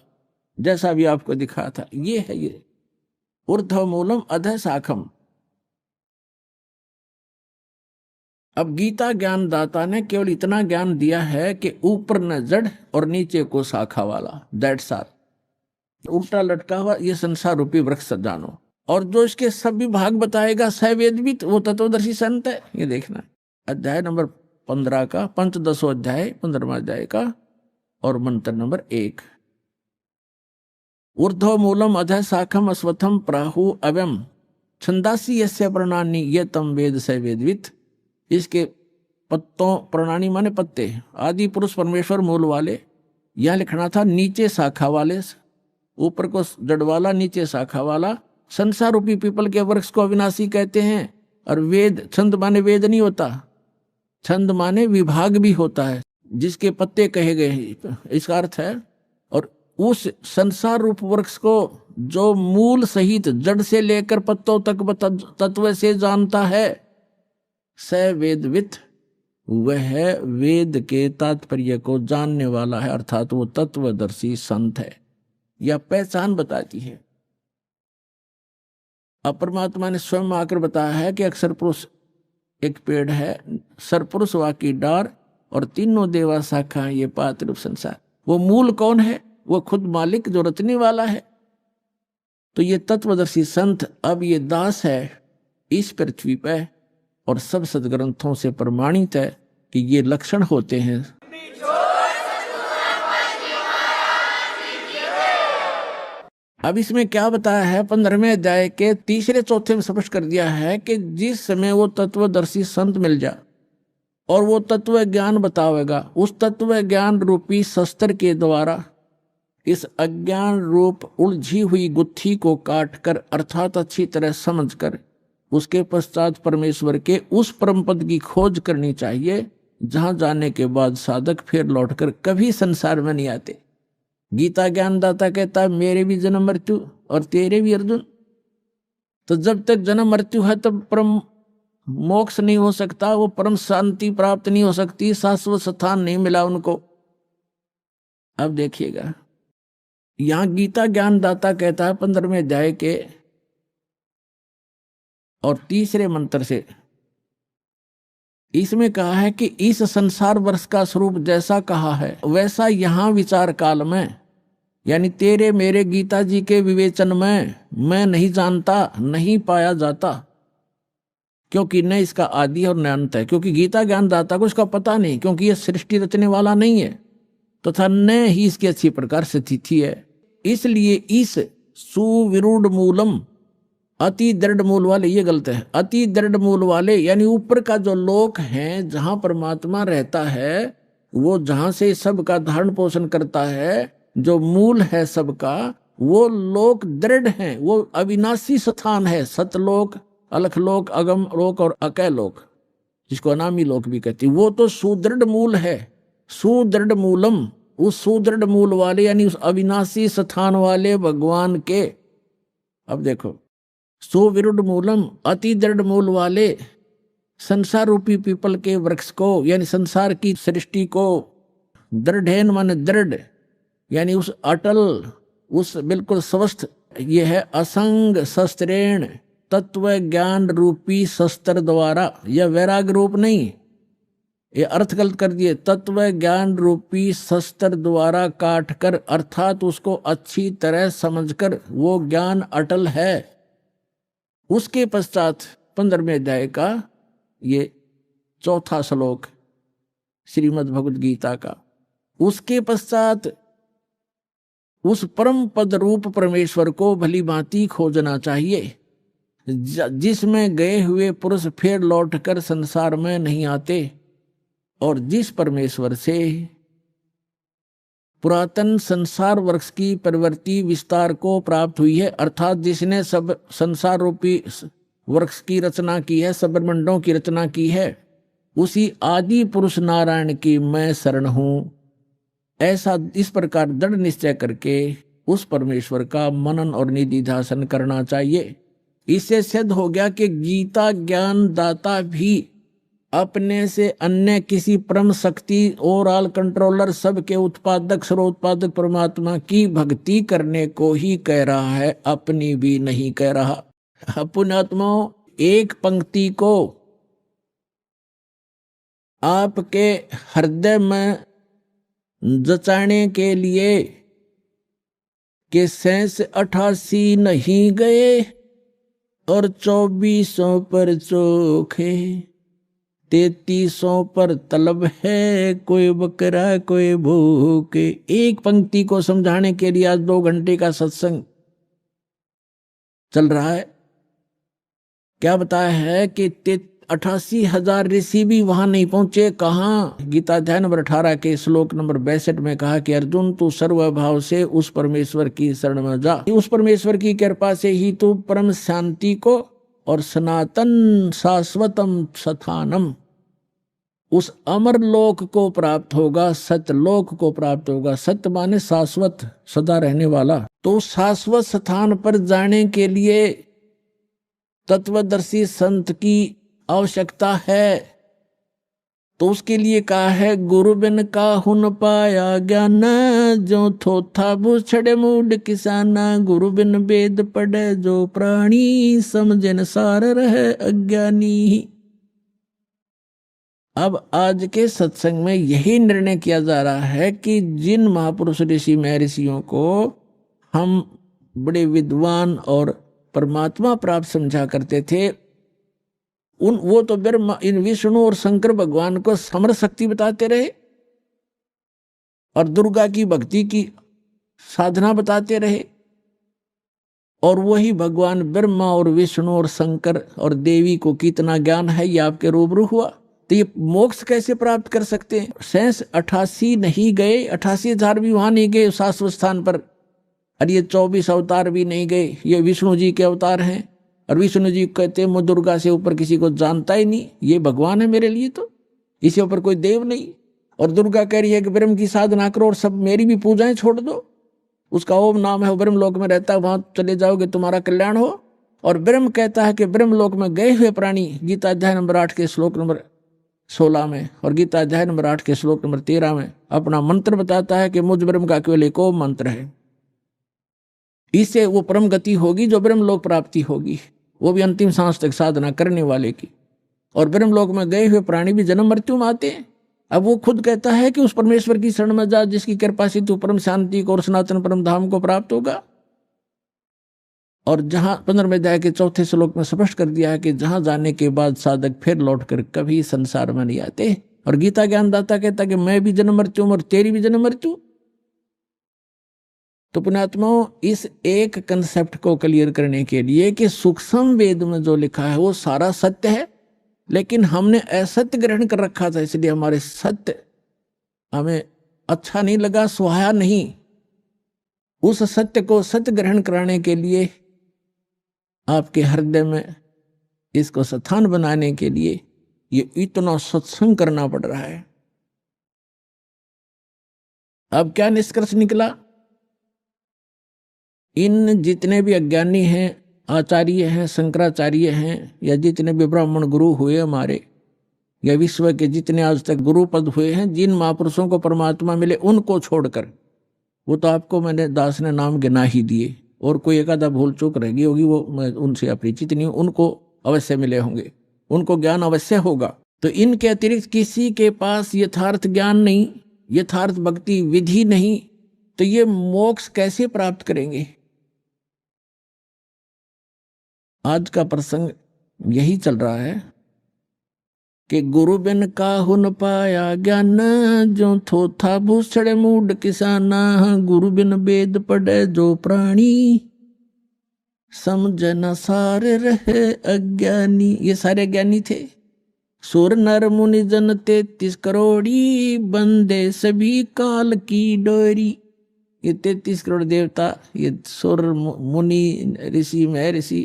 जैसा भी आपको दिखा था, ये है ये ऊर्ध्व मूलम अधः शाखम। अब गीता ज्ञान दाता ने केवल इतना ज्ञान दिया है कि ऊपर न जड़ और नीचे को शाखा वाला, दैट्स ऑल। उल्टा लटका हुआ ये संसार रूपी वृक्ष जानो। और जो इसके सब विभाग बताएगा सवेदवित, वो तत्वदर्शी संत है। ये देखना अध्याय नंबर 15 का, पंचदशों अध्याय 15वां अध्याय का, और मंत्र नंबर 1। ऊर्ध्व मूलम अधः शाखम अश्वत्थम प्राहु अव्यम छंदासी यस्य प्रणानी ये तम वेद स वेदवित। इसके पत्तों, प्रणानी माने पत्ते, आदि पुरुष परमेश्वर मूल वाले, यह लिखना था नीचे शाखा वाले, ऊपर को जड़ वाला, नीचे शाखा वाला। संसार रूपी पीपल के वृक्ष को अविनाशी कहते हैं। और वेद, छंद माने वेद नहीं होता, छंद माने विभाग भी होता है, जिसके पत्ते कहे गए, इसका अर्थ है। और उस संसार रूप वृक्ष को जो मूल सहित जड़ से लेकर पत्तों तक तत्व से जानता है, स वेदवित, वह वेद के तात्पर्य को जानने वाला है, अर्थात वो तत्वदर्शी संत है। यह पहचान बताती है। अब परमात्मा ने स्वयं आकर बताया है कि अक्षर पुरुष एक पेड़ है, सरपुरुष वा की डार, और तीनों देवा शाखा, ये पात्र रूप संसार। वो मूल कौन है? वो खुद मालिक जो रचने वाला है। तो ये तत्वदर्शी संत अब ये दास है इस पृथ्वी पे, और सब सदग्रंथों से प्रमाणित है कि ये लक्षण होते हैं। अब इसमें क्या बताया है 15वें अध्याय के 3-4 में स्पष्ट कर दिया है कि जिस समय वो तत्वदर्शी संत मिल जाए और वो तत्व ज्ञान बतावेगा, उस तत्व ज्ञान रूपी शस्त्र के द्वारा इस अज्ञान रूप उलझी हुई गुत्थी को काटकर, अर्थात अच्छी तरह समझकर, उसके पश्चात परमेश्वर के उस परम पद की खोज करनी चाहिए, जहां जाने के बाद साधक फिर लौटकर कभी संसार में नहीं आते। गीता ज्ञानदाता कहता है मेरे भी जन्म मृत्यु और तेरे भी अर्जुन। तो जब तक जन्म मृत्यु है तब परम मोक्ष नहीं हो सकता, वो परम शांति प्राप्त नहीं हो सकती, शाश्वत स्थान नहीं मिला उनको। अब देखिएगा यहां गीता ज्ञानदाता कहता है 15वें अध्याय के और 3 मंत्र से इसमें कहा है कि इस संसार वर्ष का स्वरूप जैसा कहा है वैसा यहाँ विचार काल में, यानी तेरे मेरे गीता जी के विवेचन में मैं नहीं जानता, नहीं पाया जाता, क्योंकि न इसका आदि और न अंत है। क्योंकि गीता ज्ञान दाता को इसका पता नहीं, क्योंकि यह सृष्टि रचने वाला नहीं है, तथा न ही इसकी अच्छी प्रकार से तिथि है। इसलिए इस सुविरूढ़ मूलम, अति दृढ़ मूल वाले, ये गलत है, अति दृढ़ मूल वाले यानी ऊपर का जो लोक है जहां परमात्मा रहता है, वो जहां से सबका धारण पोषण करता है, जो मूल है सबका, वो लोक दृढ़ है, वो अविनाशी स्थान है। सतलोक, अलखलोक, अगम लोक और अकय लोक, जिसको अनामी लोक भी कहती, वो तो सुदृढ़ मूल है। सुदृढ़ मूलम, उस सुदृढ़ मूल वाले यानी उस अविनाशी स्थान वाले भगवान के, अब देखो, सुविरूढ़ मूलम, अति दृढ़ मूल वाले संसार रूपी पीपल के वृक्ष को, यानी संसार की सृष्टि को, दृढ़ेन माने दृढ़, यानी उस अटल, उस बिल्कुल स्वस्थ, यह है असंग शस्त्रेण, तत्व ज्ञान रूपी शस्त्र द्वारा, यह वैराग रूप नहीं, ये अर्थ गलत कर दिए, तत्व ज्ञान रूपी शस्त्र द्वारा काट कर, अर्थात उसको अच्छी तरह समझकर वो ज्ञान अटल है। उसके पश्चात 15वें अध्याय का ये 4था श्लोक श्रीमद् भगवद गीता का, उसके पश्चात उस परम पद रूप परमेश्वर को भली भांति खोजना चाहिए, जिसमें गए हुए पुरुष फिर लौटकर संसार में नहीं आते, और जिस परमेश्वर से पुरातन संसार वृक्ष की प्रवृत्ति विस्तार को प्राप्त हुई है, अर्थात जिसने सब संसार रूपी वृक्ष की रचना की है, सब ब्रह्मांडों की रचना की है, उसी आदि पुरुष नारायण की मैं शरण हूं। ऐसा इस प्रकार दृढ़ निश्चय करके उस परमेश्वर का मनन और निधिध्यासन करना चाहिए। इससे सिद्ध हो गया कि गीता ज्ञान दाता भी अपने से अन्य किसी परम शक्ति ओवरऑल कंट्रोलर सबके उत्पादक सर्वोत्पादक परमात्मा की भक्ति करने को ही कह रहा है, अपनी भी नहीं कह रहा। पुण्यात्माओं, एक पंक्ति को आपके हृदय में जचाने के लिए कि 88 नहीं गए और 2400 पर चोखे, 3300 पर तलब है, कोई बकरा कोई भूखे। एक पंक्ति को समझाने के लिए आज 2 घंटे का सत्संग चल रहा है। क्या बताया है कि 88,000 ऋषि भी वहां नहीं पहुंचे। कहाँ? गीता अध्याय नंबर 18 के श्लोक नंबर 62 में कहा कि अर्जुन तू सर्वभाव से उस परमेश्वर की शरण में जा। उस परमेश्वर की कृपा से ही तू परम शांति को और सनातन शाश्वतम स्थानम, उस अमर लोक को प्राप्त होगा, सत्यलोक को प्राप्त होगा। सत्य माने शाश्वत, सदा रहने वाला। तो शाश्वत स्थान पर जाने के लिए तत्वदर्शी संत की आवश्यकता है। तो उसके लिए कहा है गुरु बिन काहू न पाया ज्ञान, जो थोथा बुछड़े मूड किसाना, गुरु बिन वेद पढ़े जो प्राणी, समझन सार रहे अज्ञानी। अब आज के सत्संग में यही निर्णय किया जा रहा है कि जिन महापुरुष ऋषि महर्षियों को हम बड़े विद्वान और परमात्मा प्राप्त समझा करते थे, वो तो ब्रह्मा इन विष्णु और शंकर भगवान को समर शक्ति बताते रहे और दुर्गा की भक्ति की साधना बताते रहे, और वही भगवान ब्रह्मा और विष्णु और शंकर और देवी को कितना ज्ञान है ये आपके रूबरू हुआ। तो ये मोक्ष कैसे प्राप्त कर सकते हैं? 88 नहीं गए, 88,000 भी वहां नहीं गए शाश्वत स्थान पर, और ये 24 अवतार भी नहीं गए। ये विष्णु जी के अवतार हैं, और विष्णु जी कहते हैं मैं दुर्गा से ऊपर किसी को जानता ही नहीं, ये भगवान है मेरे लिए, तो इससे ऊपर कोई देव नहीं। और दुर्गा कह रही है कि ब्रह्म की साधना करो और सब मेरी भी पूजाएं छोड़ दो, उसका ओम नाम है, वो ब्रह्म लोक में रहता है, वहां चले जाओगे तुम्हारा कल्याण हो। और ब्रह्म कहता है कि ब्रह्म लोक में गए हुए प्राणी, गीता अध्याय नंबर 8 के श्लोक नंबर 16 में और गीता अध्याय नंबर 8 के श्लोक नंबर 13 में अपना मंत्र बताता है कि मुझ ब्रह्म का केवल एक ओम मंत्र है। इससे वो परम गति होगी जो ब्रह्म लोक प्राप्ति होगी, वो भी अंतिम सांस तक साधना करने वाले की। और ब्रह्मलोक में गए हुए प्राणी भी जन्म मृत्यु में आते हैं। अब वो खुद कहता है कि उस परमेश्वर की शरण में जा जिसकी कृपा से तू परम शांति को और सनातन परम धाम को प्राप्त होगा। और जहां 15वें अध्याय के 4थे श्लोक में स्पष्ट कर दिया है कि जहां जाने के बाद साधक फिर लौटकर कभी संसार में नहीं आते। और गीता ज्ञानदाता कहता कि मैं भी जन्म मृत्यु और तेरी भी जन्म मृत्यु। तो पुण्यात्माओं, इस एक कंसेप्ट को क्लियर करने के लिए कि सूक्ष्म वेद में जो लिखा है वो सारा सत्य है, लेकिन हमने असत्य ग्रहण कर रखा था, इसलिए हमारे सत्य हमें अच्छा नहीं लगा, सुहाया नहीं। उस सत्य को सत्य ग्रहण कराने के लिए आपके हृदय में इसको स्थान बनाने के लिए ये इतना सत्संग करना पड़ रहा है। अब क्या निष्कर्ष निकला? इन जितने भी अज्ञानी हैं, आचार्य हैं, शंकराचार्य हैं, या जितने भी ब्राह्मण गुरु हुए हमारे, या विश्व के जितने आज तक गुरु पद हुए हैं, जिन महापुरुषों को परमात्मा मिले उनको छोड़कर, वो तो आपको मैंने दास ने नाम गिना ही दिए, और कोई एक आधा भूल चूक रहेगी होगी, वो मैं उनसे अपरिचित नहीं हूं, उनको अवश्य मिले होंगे, उनको ज्ञान अवश्य होगा। तो इनके अतिरिक्त किसी के पास यथार्थ ज्ञान नहीं, यथार्थ भक्ति विधि नहीं, तो ये मोक्ष कैसे प्राप्त करेंगे? आज का प्रसंग यही चल रहा है कि गुरु बिन काहू न पाया ज्ञान, जो थोथा भूषण मूड किसाना, गुरु बिन वेद पढ़े जो प्राणी, समझ न सारे रहे अज्ञानी। ये सारे ज्ञानी थे। सुर नर मुनि जन 33 करोड़ी, बंदे सभी काल की डोरी। ये 33 करोड़ देवता, ये सुर मुनि ऋषि महर्षि,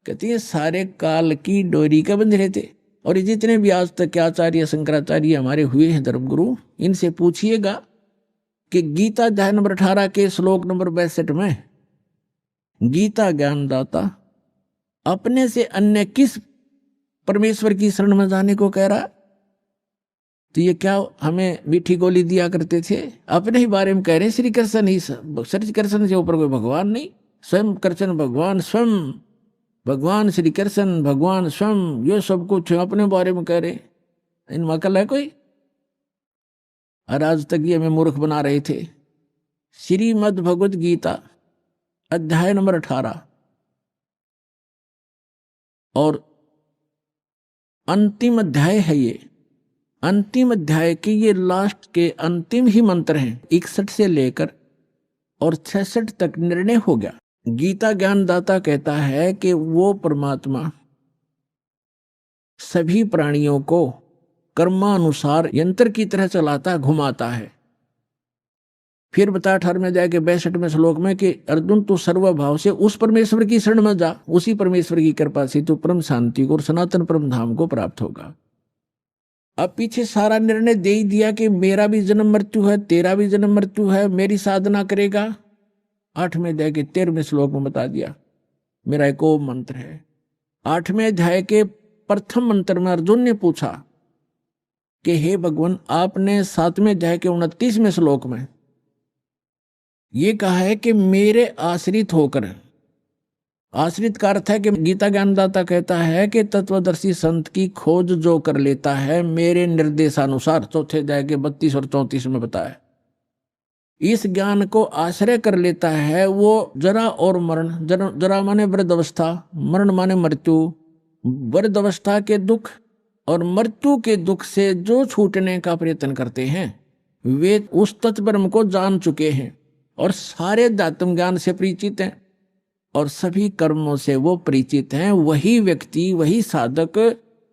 कहते हैं सारे काल की डोरी का बंध रहे थे। और ये जितने भी आज तक के आचार्य शंकराचार्य हमारे हुए हैं धर्मगुरु, इनसे पूछिएगा कि गीता अध्याय नंबर 18 के श्लोक नंबर 62 में गीता ज्ञानदाता अपने से अन्य किस परमेश्वर की शरण में जाने को कह रहा? तो ये क्या हमें मीठी गोली दिया करते थे? अपने ही बारे में कह रहे श्री कृष्ण ही, श्री कृष्ण से ऊपर कोई भगवान नहीं, स्वयं कृष्ण भगवान, स्वयं भगवान श्री कृष्ण भगवान स्वयं, ये सब कुछ अपने बारे में कह रहे। इनमें अकल है कोई? और आज तक ये हमें मूर्ख बना रहे थे। श्रीमद् भगवद गीता अध्याय नंबर 18 और अंतिम अध्याय है ये। अंतिम अध्याय के ये लास्ट के अंतिम ही मंत्र हैं। 61 से लेकर और 66 तक निर्णय हो गया। गीता ज्ञानदाता कहता है कि वो परमात्मा सभी प्राणियों को कर्मानुसार यंत्र की तरह चलाता, घुमाता है। फिर बता 18वें अध्याय के 62वें श्लोक में कि अर्जुन तू सर्वभाव से उस परमेश्वर की शरण में जा, उसी परमेश्वर की कृपा से तू परम शांति को और सनातन परम धाम को प्राप्त होगा। अब पीछे सारा निर्णय दे ही दिया कि मेरा भी जन्म मृत्यु है, तेरा भी जन्म मृत्यु है, मेरी साधना करेगा। 8वें अध्याय के 13वें श्लोक में बता दिया। मेरा एक ओम मंत्र है। 8वें अध्याय के प्रथम मंत्र में अर्जुन ने पूछा कि हे भगवान, आपने 7वें अध्याय के 29वें श्लोक में ये कहा है कि मेरे आश्रित होकर, आश्रित का अर्थ है कि गीता ज्ञानदाता कहता है कि तत्वदर्शी संत की खोज जो कर लेता है मेरे निर्देशानुसार, चौथे अध्याय के 32 और 34 में बताया, इस ज्ञान को आश्रय कर लेता है, वो जरा और मरण, जरा माने वृद्ध अवस्था, मरण माने मृत्यु, वृद्ध अवस्था के दुख और मृत्यु के दुख से जो छूटने का प्रयत्न करते हैं वे उस तत्ब्रह्म को जान चुके हैं और सारे दातम ज्ञान से परिचित हैं और सभी कर्मों से वो परिचित हैं। वही व्यक्ति, वही साधक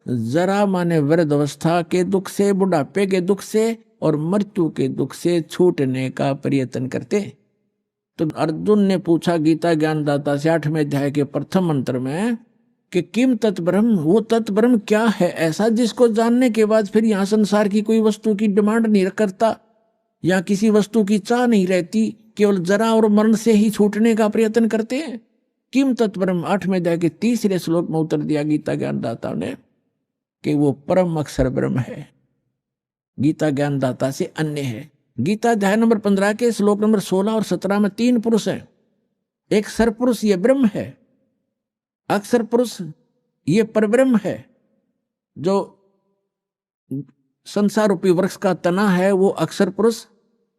जरा माने वृद्ध अवस्था के दुख से, बुढ़ापे के दुख से और मृत्यु के दुख से छूटने का प्रयत्न करते। तो अर्जुन ने पूछा गीता ज्ञानदाता से 8वें अध्याय के प्रथम मंत्र में कि किम तत्ब्रह्म, वो तत्ब्रह्म क्या है ऐसा जिसको जानने के बाद फिर यहाँ संसार की कोई वस्तु की डिमांड नहीं करता या किसी वस्तु की चाह नहीं रहती, केवल जरा और मरण से ही छूटने का प्रयत्न करते हैं। किम तत्ब्रह्म 8वें अध्याय के 3रे श्लोक में उत्तर दिया गीता ज्ञानदाता ने कि वो परम अक्षर ब्रह्म है, गीता ज्ञानदाता से अन्य है। गीता अध्याय नंबर 15 के श्लोक नंबर 16 और 17 में 3 पुरुष हैं। एक सरपुरुष ये ब्रह्म है, अक्षर पुरुष ये परब्रह्म है, जो संसार रूपी वृक्ष का तना है वो अक्षर पुरुष,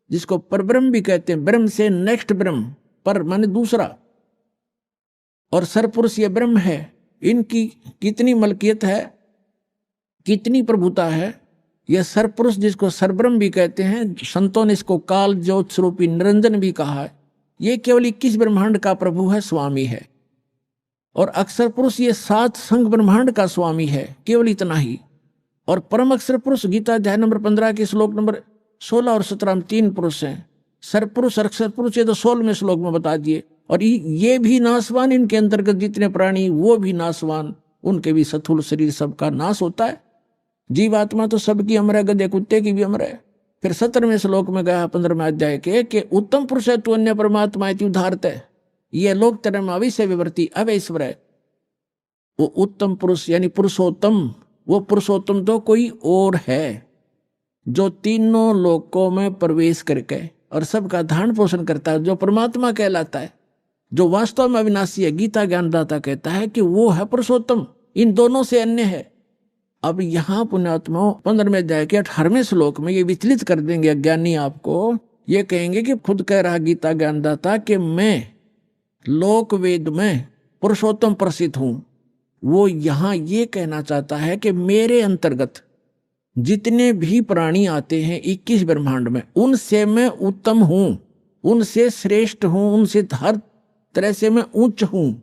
जिसको परब्रह्म भी कहते हैं। ब्रह्म से नेक्स्ट ब्रह्म, पर माने दूसरा, और सरपुरुष ये ब्रह्म है। इनकी कितनी मलकियत है, कितनी प्रभुता है। यह सरपुरुष जिसको सरब्रह्म भी कहते हैं, संतों ने इसको काल ज्योत स्वरूपी निरंजन भी कहा है। ये केवल 21 ब्रह्मांड का प्रभु है, स्वामी है। और अक्षर पुरुष ये 7 संघ ब्रह्मांड का स्वामी है, केवल इतना ही। और परम अक्षर पुरुष गीता अध्याय नंबर 15 के श्लोक नंबर 16 और 17 में 3 पुरुष हैं। सरपुरुष अक्षर पुरुष ये तो 16वें श्लोक में बता दिए। और ये भी नाशवान, इनके अंतर्गत जितने प्राणी वो भी नाशवान, उनके भी स्थूल शरीर सबका नाश होता है। जीवात्मा तो सबकी अमर है, गधे कुत्ते की भी अमर है। फिर 17वें श्लोक में गया 15वें अध्याय के कि उत्तम पुरुष है तू अन्य परमात्मा इति उदाहरत है, ये लोक तरम अविश्य विवर्ती अवैश्वर है। वो उत्तम पुरुष यानी पुरुषोत्तम, वो पुरुषोत्तम तो कोई और है जो तीनों लोकों में प्रवेश करके और सबका धारण पोषण करता है, जो परमात्मा कहलाता है, जो वास्तव में अविनाशी है। गीता ज्ञानदाता कहता है कि वो है पुरुषोत्तम, इन दोनों से अन्य है। अब यहाँ पुण्यात्मा 15वें अध्याय के 18वें श्लोक में ये विचलित कर देंगे अज्ञानी आपको। ये कहेंगे कि खुद कह रहा गीता ज्ञानदाता कि मैं लोक वेद में पुरुषोत्तम प्रसिद्ध हूं। वो यहाँ ये कहना चाहता है कि मेरे अंतर्गत जितने भी प्राणी आते हैं 21 ब्रह्मांड में, उनसे मैं उत्तम हूं, उनसे श्रेष्ठ हूं, उनसे हर तरह से मैं उच्च हूं,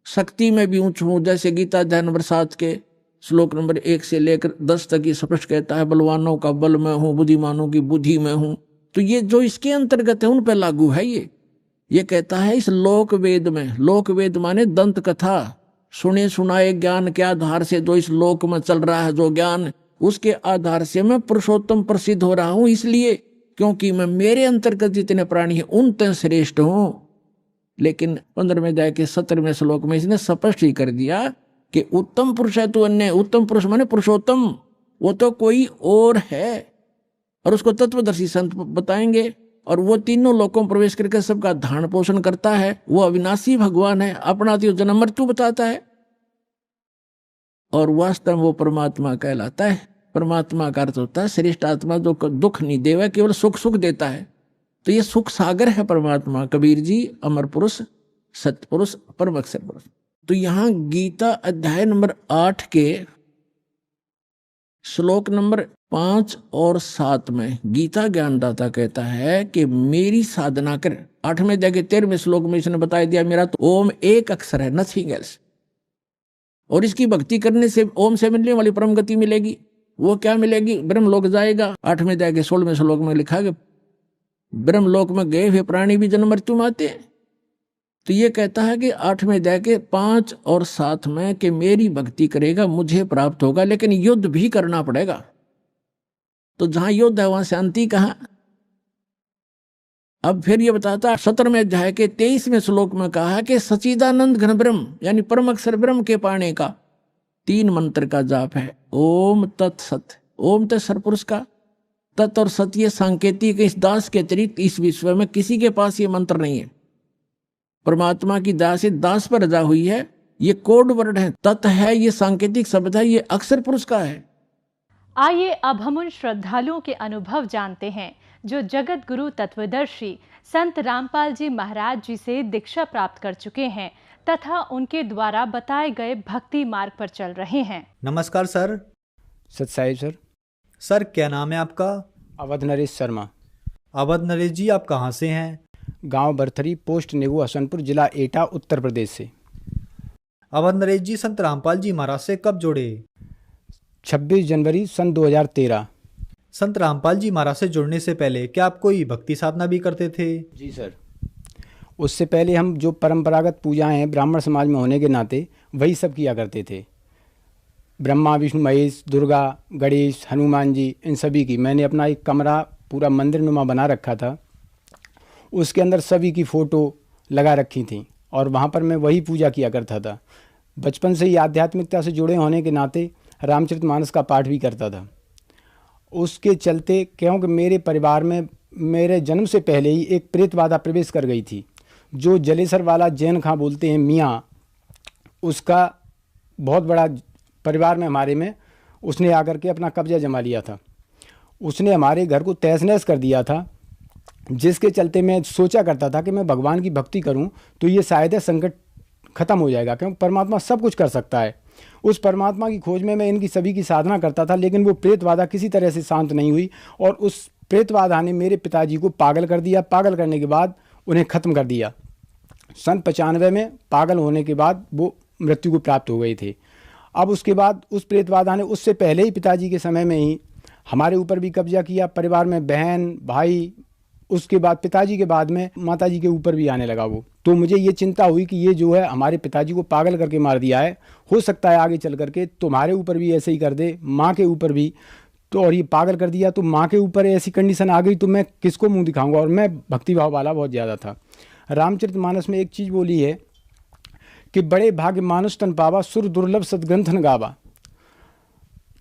शक्ति में भी उच्च हूं। जैसे गीता अध्याय नंबर 7 के श्लोक नंबर 1 से लेकर 10 तक ये स्पष्ट कहता है, बलवानों का बल में हूं, बुद्धिमानों की बुद्धि में हूं। तो ये जो इसके अंतर्गत है उन पर लागू है। ये कहता है इस लोक वेद में, लोक वेद माने दंत कथा, सुने सुनाए ज्ञान के आधार से जो इस लोक में चल रहा है जो ज्ञान, उसके आधार से मैं पुरुषोत्तम प्रसिद्ध हो रहा हूं, इसलिए क्योंकि मैं मेरे अंतर्गत जितने प्राणी हैं उन तक श्रेष्ठ हूं। लेकिन 15वें अध्याय के 17वें श्लोक में इसने स्पष्ट ही कर दिया कि उत्तम पुरुष है तो अन्य, उत्तम पुरुष माने पुरुषोत्तम, वो तो कोई और है। और उसको तत्वदर्शी संत बताएंगे। और वो तीनों लोकों में प्रवेश करके सबका धारण पोषण करता है। वो अविनाशी भगवान है, अपना तो जन्म मृत्यु बताता है और वास्तव में वो परमात्मा कहलाता है। परमात्मा का अर्थ होता है श्रेष्ठ आत्मा, जो दुख नहीं देवा, केवल सुख सुख देता है। तो ये सुख सागर है परमात्मा। कबीर जी अमर पुरुष, सत्य पुरुष, परम अक्षर पुरुष। तो यहां गीता अध्याय नंबर 8 के श्लोक नंबर 5 और 7 में गीता ज्ञानदाता कहता है कि मेरी साधना कर। 8वें अध्याय के 13वें श्लोक में इसने बता दिया मेरा तो ओम एक अक्षर है, नथिंग एल्स। और इसकी भक्ति करने से ओम से मिलने वाली परम गति मिलेगी। वो क्या मिलेगी? ब्रह्म लोक जाएगा। 8वें अध्याय के 16वें श्लोक में लिखा है ब्रह्म लोक में गए हुए प्राणी भी जन्म मृत्यु में आते हैं। तो ये कहता है कि 8वें अध्याय के 5 और 7 में कि मेरी भक्ति करेगा मुझे प्राप्त होगा, लेकिन युद्ध भी करना पड़ेगा। तो जहां युद्ध है वहां शांति कहां? अब फिर ये बताता 17वें अध्याय के 23वें श्लोक में कहा कि सच्चिदानंद घन ब्रह्म यानी परम अक्षर ब्रह्म के पाने का 3 मंत्र का जाप है। ओम तत्सत। ओम तो सरपुरुष का, तत् और सत ये सांकेतिक, इस दास के अतिरिक्त इस विश्व में किसी के पास ये मंत्र नहीं है। परमात्मा की दास से दास पर रजा हुई है। ये कोड वर्ड है, तत् है, ये सांकेतिक शब्द है, ये अक्षर पुरुष का है। आइए अब हम उन श्रद्धालुओं के अनुभव जानते हैं जो जगत गुरु तत्वदर्शी संत रामपाल जी महाराज जी से दीक्षा प्राप्त कर चुके हैं तथा उनके द्वारा बताए गए भक्ति मार्ग पर चल रहे हैं। नमस्कार सर। सत साहिब सर। सर क्या नाम है आपका? अवध नरेश शर्मा। अवध नरेश जी, आप कहाँ से हैं? गांव बरथरी, पोस्ट नेगू, हसनपुर, जिला एटा, उत्तर प्रदेश से। अवध नरेश जी संत रामपाल जी महाराज से कब जुड़े? 26 जनवरी सन 2013। संत रामपाल जी महाराज से जुड़ने से पहले क्या आप कोई भक्ति साधना भी करते थे? जी सर। उससे पहले हम जो परंपरागत पूजाएं हैं ब्राह्मण समाज में होने के नाते वही सब किया करते थे। ब्रह्मा, विष्णु, महेश, दुर्गा, गणेश, हनुमान जी, इन सभी की मैंने अपना एक कमरा पूरा मंदिर नुमा बना रखा था। उसके अंदर सभी की फ़ोटो लगा रखी थी और वहाँ पर मैं वही पूजा किया करता था। बचपन से ही आध्यात्मिकता से जुड़े होने के नाते रामचरितमानस का पाठ भी करता था। उसके चलते क्योंकि मेरे परिवार में मेरे जन्म से पहले ही एक प्रेत बाधा प्रवेश कर गई थी, जो जलेसर वाला जैन खां बोलते हैं मियाँ, उसका बहुत बड़ा परिवार में हमारे में उसने आकर के अपना कब्जा जमा लिया था। उसने हमारे घर को तहस नहस कर दिया था, जिसके चलते मैं सोचा करता था कि मैं भगवान की भक्ति करूं तो ये शायद है संकट खत्म हो जाएगा, क्योंकि परमात्मा सब कुछ कर सकता है। उस परमात्मा की खोज में मैं इनकी सभी की साधना करता था, लेकिन वो प्रेत बाधा किसी तरह से शांत नहीं हुई और उस प्रेत बाधा ने मेरे पिताजी को पागल कर दिया। पागल करने के बाद उन्हें ख़त्म कर दिया। सन 95 में पागल होने के बाद वो मृत्यु को प्राप्त हो गए थे। अब उसके बाद उस प्रेत बाधा ने उससे पहले ही पिताजी के समय में ही हमारे ऊपर भी कब्जा किया, परिवार में बहन भाई, उसके बाद पिताजी के बाद में माताजी के ऊपर भी आने लगा वो। तो मुझे ये चिंता हुई कि ये जो है हमारे पिताजी को पागल करके मार दिया है, हो सकता है आगे चल करके तुम्हारे ऊपर भी ऐसे ही कर दे, माँ के ऊपर भी। तो और ये पागल कर दिया तो माँ के ऊपर ऐसी कंडीशन आ गई तो मैं किसको मुंह दिखाऊंगा। और मैं भक्तिभाव वाला बहुत ज़्यादा था। रामचरितमानस में एक चीज़ बोली है कि बड़े भाग्य मानुष तन पावा, सुर दुर्लभ सदग्रंथन गावा,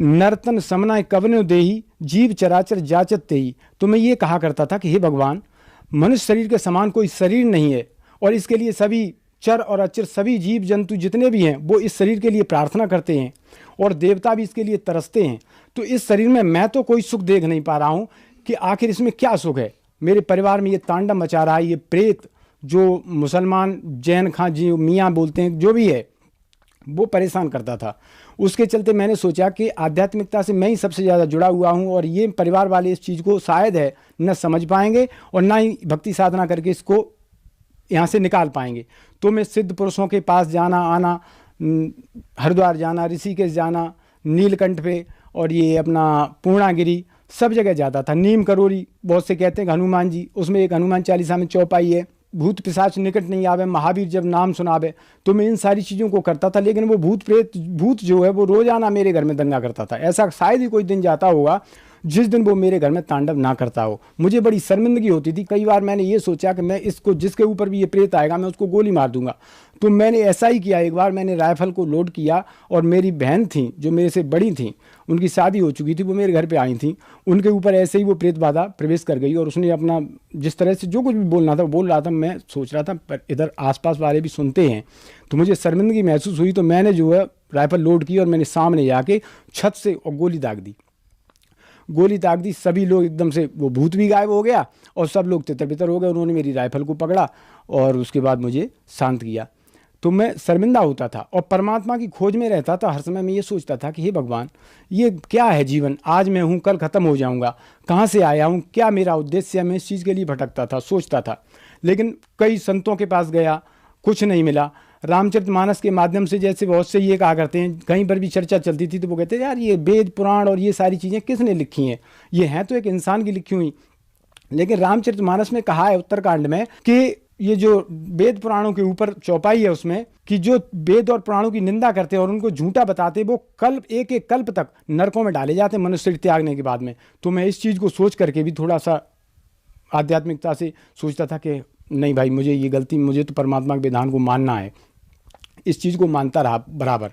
नर्तन समनाय कवनो देही, जीव चराचर जाचत तेही। तो मैं ये कहा करता था कि हे भगवान, मनुष्य शरीर के समान कोई शरीर नहीं है और इसके लिए सभी चर और अचर सभी जीव जंतु जितने भी हैं वो इस शरीर के लिए प्रार्थना करते हैं और देवता भी इसके लिए तरसते हैं। तो इस शरीर में मैं तो कोई सुख देख नहीं पा रहा हूँ कि आखिर इसमें क्या सुख है। मेरे परिवार में ये तांडव मचा रहा है, ये प्रेत जो मुसलमान जैन खां जी मियाँ बोलते हैं जो भी है, वो परेशान करता था। उसके चलते मैंने सोचा कि आध्यात्मिकता से मैं ही सबसे ज़्यादा जुड़ा हुआ हूँ और ये परिवार वाले इस चीज़ को शायद है न समझ पाएंगे और ना ही भक्ति साधना करके इसको यहाँ से निकाल पाएंगे। तो मैं सिद्ध पुरुषों के पास जाना आना, हरिद्वार जाना, ऋषिकेश जाना, नीलकंठ पे और ये अपना पूर्णागिरी, सब जगह जाता था। नीम करोरी, बहुत से कहते हैं हनुमान जी, उसमें एक हनुमान चालीसा में चौपाई है, भूत पिशाच निकट नहीं आवे, महावीर जब नाम सुनावे। तो मैं इन सारी चीज़ों को करता था, लेकिन वो भूत जो है वो रोजाना मेरे घर में दंगा करता था। ऐसा शायद ही कोई दिन जाता होगा जिस दिन वो मेरे घर में तांडव ना करता हो। मुझे बड़ी शर्मिंदगी होती थी। कई बार मैंने ये सोचा कि मैं इसको, जिसके ऊपर भी ये प्रेत आएगा मैं उसको गोली मार दूंगा। तो मैंने ऐसा ही किया। एक बार मैंने राइफल को लोड किया और मेरी बहन थी जो मेरे से बड़ी थी, उनकी शादी हो चुकी थी, वो मेरे घर पे आई थी, उनके ऊपर ऐसे ही वो प्रेत बाधा प्रवेश कर गई और उसने अपना जिस तरह से जो कुछ भी बोलना था बोल रहा था। मैं सोच रहा था पर इधर आसपास वाले भी सुनते हैं तो मुझे शर्मिंदगी महसूस हुई। तो मैंने जो है राइफल लोड की और मैंने सामने जाके छत से और गोली दाग दी। गोली दाग दी, सभी लोग एकदम से, वो भूत भी गायब हो गया और सब लोग तितर बितर हो गए। उन्होंने मेरी राइफल को पकड़ा और उसके बाद मुझे शांत किया। तो मैं शर्मिंदा होता था और परमात्मा की खोज में रहता था। हर समय मैं ये सोचता था कि हे भगवान, ये क्या है जीवन, आज मैं हूँ कल ख़त्म हो जाऊँगा, कहाँ से आया हूँ, क्या मेरा उद्देश्य है। मैं इस चीज़ के लिए भटकता था, सोचता था। लेकिन कई संतों के पास गया, कुछ नहीं मिला। रामचरितमानस के माध्यम से जैसे बहुत से ये कहा करते हैं, कहीं पर भी चर्चा चलती थी तो वो कहते हैं यार ये वेद पुराण और ये सारी चीज़ें किसने लिखी हैं, ये हैं तो एक इंसान की लिखी हुई। लेकिन रामचरितमानस में कहा है उत्तरकांड में कि ये जो वेद पुराणों के ऊपर चौपाई है उसमें कि जो वेद और पुराणों की निंदा करते हैं और उनको झूठा बताते वो कल्प एक एक कल्प तक नरकों में डाले जाते हैं मनुष्य शरीर त्यागने के बाद में। तो मैं इस चीज़ को सोच करके भी थोड़ा सा आध्यात्मिकता से सोचता था कि नहीं भाई, मुझे ये गलती, मुझे तो परमात्मा के विधान को मानना है। इस चीज़ को मानता रहा बराबर,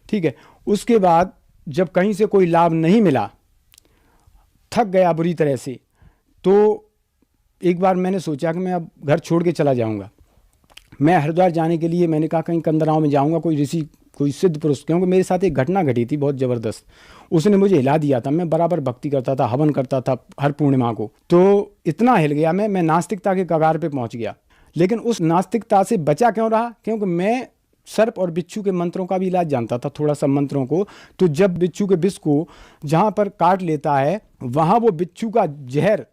ठीक है। उसके बाद जब कहीं से कोई लाभ नहीं मिला, थक गया बुरी तरह से, तो एक बार मैंने सोचा कि मैं अब घर छोड़ के चला जाऊंगा। मैं हरिद्वार जाने के लिए मैंने कहा कहीं कंदराओं में जाऊंगा, कोई ऋषि, कोई सिद्ध पुरुष, क्योंकि मेरे साथ एक घटना घटी थी बहुत ज़बरदस्त। उसने मुझे हिला दिया था। मैं बराबर भक्ति करता था, हवन करता था हर पूर्णिमा को, तो इतना हिल गया मैं नास्तिकता के कगार पे पहुंच गया। लेकिन उस नास्तिकता से बचा क्यों रहा? क्योंकि मैं सर्प और बिच्छू के मंत्रों का भी इलाज जानता था, थोड़ा सा मंत्रों को। तो जब बिच्छू के विष को जहाँ पर काट लेता है वहाँ वो बिच्छू का जहर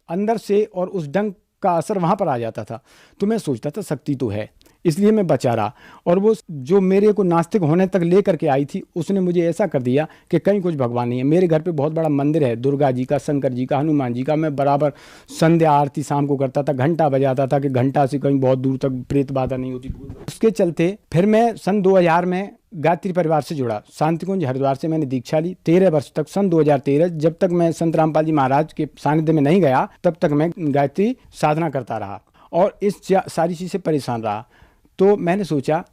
अंदर से और उस डंक का असर वहाँ पर आ जाता था। तो मैं सोचता था शक्ति तो है, इसलिए मैं बचा रहा। और वो जो मेरे को नास्तिक होने तक ले करके आई थी, उसने मुझे ऐसा कर दिया कि कहीं कुछ भगवान नहीं है। मेरे घर पे बहुत बड़ा मंदिर है, दुर्गा जी का, शंकर जी का, हनुमान जी का। मैं बराबर संध्या आरती शाम को करता था, घंटा बजाता था कि घंटा से कहीं बहुत दूर तक प्रेत बाधा नहीं होती। उसके चलते फिर मैं सन 2000 में गायत्री परिवार से जुड़ा। शांतिकुंज हरिद्वार से मैंने दीक्षा ली 13 वर्ष तक। सन 2013 जब तक मैं संत रामपाल जी महाराज के सानिध्य में नहीं गया तब तक मैं गायत्री साधना करता रहा और इस सारी चीज़ से परेशान रहा। तो मैंने सोचा,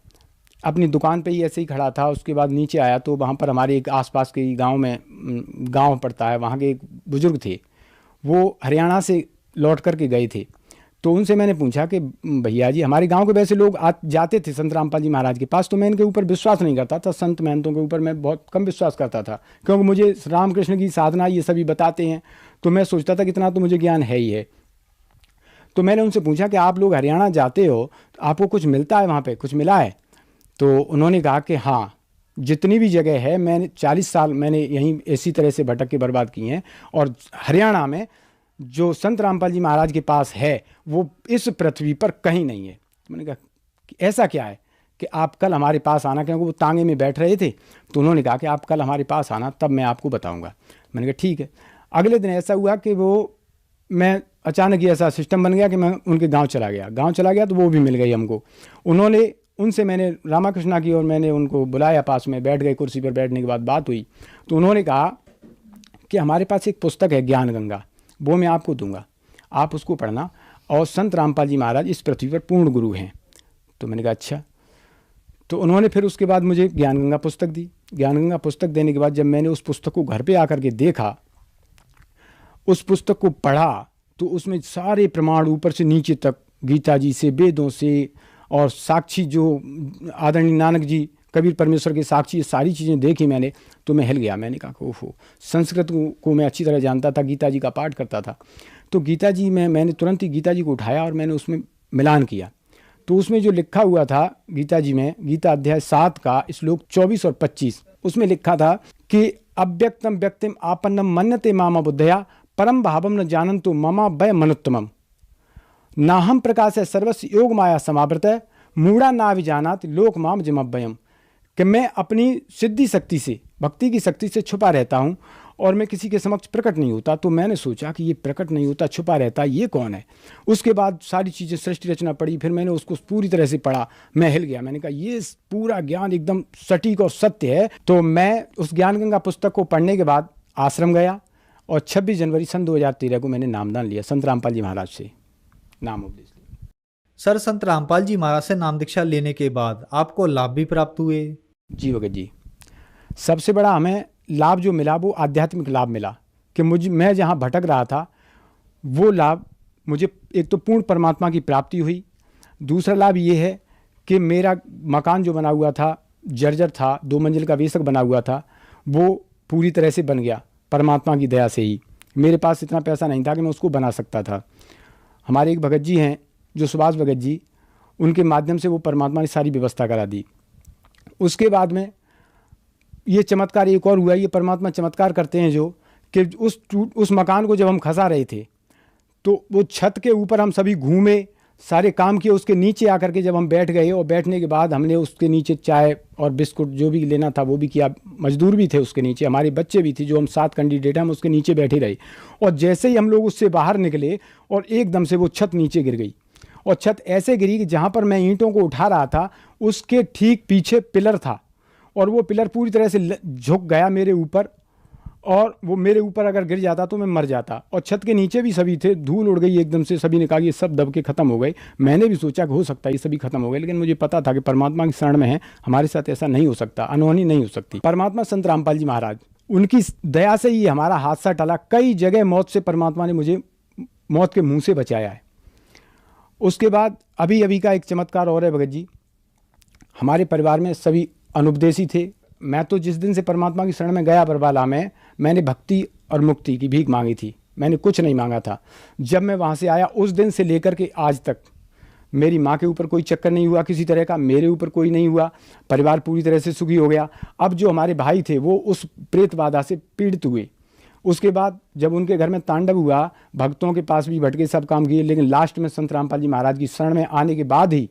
अपनी दुकान पे ही ऐसे ही खड़ा था, उसके बाद नीचे आया तो वहाँ पर हमारे एक आसपास के गांव में, गांव पड़ता है, वहाँ के एक बुजुर्ग थे, वो हरियाणा से लौट कर के गए थे। तो उनसे मैंने पूछा कि भैया जी, हमारे गांव के वैसे लोग जाते थे संत रामपाल जी महाराज के पास, तो मैं इनके ऊपर विश्वास नहीं करता था, संत महंतों के ऊपर मैं बहुत कम विश्वास करता था, क्योंकि मुझे रामकृष्ण की साधना ये सभी बताते हैं, तो मैं सोचता था कि इतना तो मुझे ज्ञान है ही है। तो मैंने उनसे पूछा कि आप लोग हरियाणा जाते हो, आपको कुछ मिलता है वहाँ पर, कुछ मिला है? तो उन्होंने कहा कि हाँ, जितनी भी जगह है, मैंने 40 साल मैंने यहीं इसी तरह से भटक के बर्बाद किए हैं, और हरियाणा में जो संत रामपाल जी महाराज के पास है वो इस पृथ्वी पर कहीं नहीं है। मैंने कहा कि ऐसा क्या है कि आप कल हमारे पास आना, क्योंकि वो तांगे में बैठ रहे थे, तो उन्होंने कहा कि आप कल हमारे पास आना, तब मैं आपको बताऊंगा। मैंने कहा ठीक है। अगले दिन ऐसा हुआ कि मैं अचानक ही ऐसा सिस्टम बन गया कि मैं उनके गाँव चला गया तो वो भी मिल गई हमको। उनसे मैंने रामाकृष्णा की और मैंने उनको बुलाया, पास में बैठ गए, कुर्सी पर बैठने के बाद बात हुई, तो उन्होंने कहा कि हमारे पास एक पुस्तक है ज्ञान गंगा, वो मैं आपको दूंगा, आप उसको पढ़ना, और संत रामपाल जी महाराज इस पृथ्वी पर पूर्ण गुरु हैं। तो मैंने कहा अच्छा। तो उन्होंने फिर उसके बाद मुझे ज्ञान गंगा पुस्तक दी। ज्ञान गंगा पुस्तक देने के बाद जब मैंने उस पुस्तक को घर पे आकर के देखा, उस पुस्तक को पढ़ा, तो उसमें सारे प्रमाण ऊपर से नीचे तक, गीता जी से, वेदों से, और साक्षी जो आदरणीय नानक जी कबीर परमेश्वर के साक्षी, ये सारी चीज़ें देखी मैंने, तो मैं हिल गया। मैंने कहा ओहो, संस्कृत को मैं अच्छी तरह जानता था, गीता जी का पाठ करता था, तो गीता जी में मैंने तुरंत ही गीता जी को उठाया और मैंने उसमें मिलान किया। तो उसमें जो लिखा हुआ था गीता जी में, गीता अध्याय 7 का श्लोक 24 और 25, उसमें लिखा था कि अव्यक्तम व्यक्तिम आपन्नम मन्यते मामा बुद्धया परम भावम न जानन्तु ममा भय मनुत्तमम नाहम प्रकाश है सर्वस्व योग माया समावृत मूढ़ा ना विजानात लोक माम जिमभयम, कि मैं अपनी सिद्धि शक्ति से, भक्ति की शक्ति से छुपा रहता हूँ और मैं किसी के समक्ष प्रकट नहीं होता। तो मैंने सोचा कि ये प्रकट नहीं होता, छुपा रहता, ये कौन है? उसके बाद सारी चीज़ें सृष्टि रचना पड़ी, फिर मैंने उसको पूरी तरह से पढ़ा, मैं हिल गया। मैंने कहा ये पूरा ज्ञान एकदम सटीक और सत्य है। तो मैं उस ज्ञान गंगा पुस्तक को पढ़ने के बाद आश्रम गया और 26 जनवरी सन 2013 को मैंने नामदान लिया संत रामपाल जी महाराज से, नाम उपदेश लिया। सर, संत रामपाल जी महाराज से नाम दीक्षा लेने के बाद आपको लाभ भी प्राप्त हुए? जी भगत जी, सबसे बड़ा हमें लाभ जो मिला वो आध्यात्मिक लाभ मिला, कि मैं जहाँ भटक रहा था वो लाभ मुझे, एक तो पूर्ण परमात्मा की प्राप्ति हुई, दूसरा लाभ ये है कि मेरा मकान जो बना हुआ था, जर्जर था, 2 मंजिल का वेसक बना हुआ था, वो पूरी तरह से बन गया परमात्मा की दया से ही। मेरे पास इतना पैसा नहीं था कि मैं उसको बना सकता था। हमारे एक भगत जी हैं जो सुभाष भगत जी, उनके माध्यम से वो परमात्मा ने सारी व्यवस्था करा दी। उसके बाद में ये चमत्कार एक और हुआ, ये परमात्मा चमत्कार करते हैं जो कि उस मकान को जब हम खसा रहे थे तो वो छत के ऊपर हम सभी घूमे, सारे काम किए, उसके नीचे आकर के जब हम बैठ गए और बैठने के बाद हमने उसके नीचे चाय और बिस्कुट जो भी लेना था वो भी किया, मजदूर भी थे उसके नीचे, हमारे बच्चे भी थे, जो हम 7 कैंडिडेट हम उसके नीचे बैठे रहे। और जैसे ही हम लोग उससे बाहर निकले और एकदम से वो छत नीचे गिर गई, और छत ऐसे गिरी कि जहाँ पर मैं ईंटों को उठा रहा था उसके ठीक पीछे पिलर था, और वो पिलर पूरी तरह से झुक गया मेरे ऊपर, और वो मेरे ऊपर अगर गिर जाता तो मैं मर जाता। और छत के नीचे भी सभी थे, धूल उड़ गई एकदम से, सभी ने कहा कि ये सब दब के ख़त्म हो गए। मैंने भी सोचा कि हो सकता है ये सभी खत्म हो गए, लेकिन मुझे पता था कि परमात्मा की शरण में है, हमारे साथ ऐसा नहीं हो सकता, अनहोनी नहीं हो सकती। परमात्मा संत रामपाल जी महाराज, उनकी दया से ही हमारा हादसा टला। कई जगह मौत से परमात्मा ने मुझे मौत के मुँह से बचाया है। उसके बाद अभी का एक चमत्कार और है भगत जी, हमारे परिवार में सभी अनुपदेशी थे। मैं तो जिस दिन से परमात्मा की शरण में गया बरबाला में, मैंने भक्ति और मुक्ति की भीख मांगी थी, मैंने कुछ नहीं मांगा था। जब मैं वहाँ से आया उस दिन से लेकर के आज तक मेरी माँ के ऊपर कोई चक्कर नहीं हुआ किसी तरह का, मेरे ऊपर कोई नहीं हुआ, परिवार पूरी तरह से सुखी हो गया। अब जो हमारे भाई थे वो उस प्रेत बाधा से पीड़ित हुए। उसके बाद जब उनके घर में तांडव हुआ, भक्तों के पास भी भटके, सब काम किए, लेकिन लास्ट में संत रामपाल जी महाराज की शरण में आने के बाद ही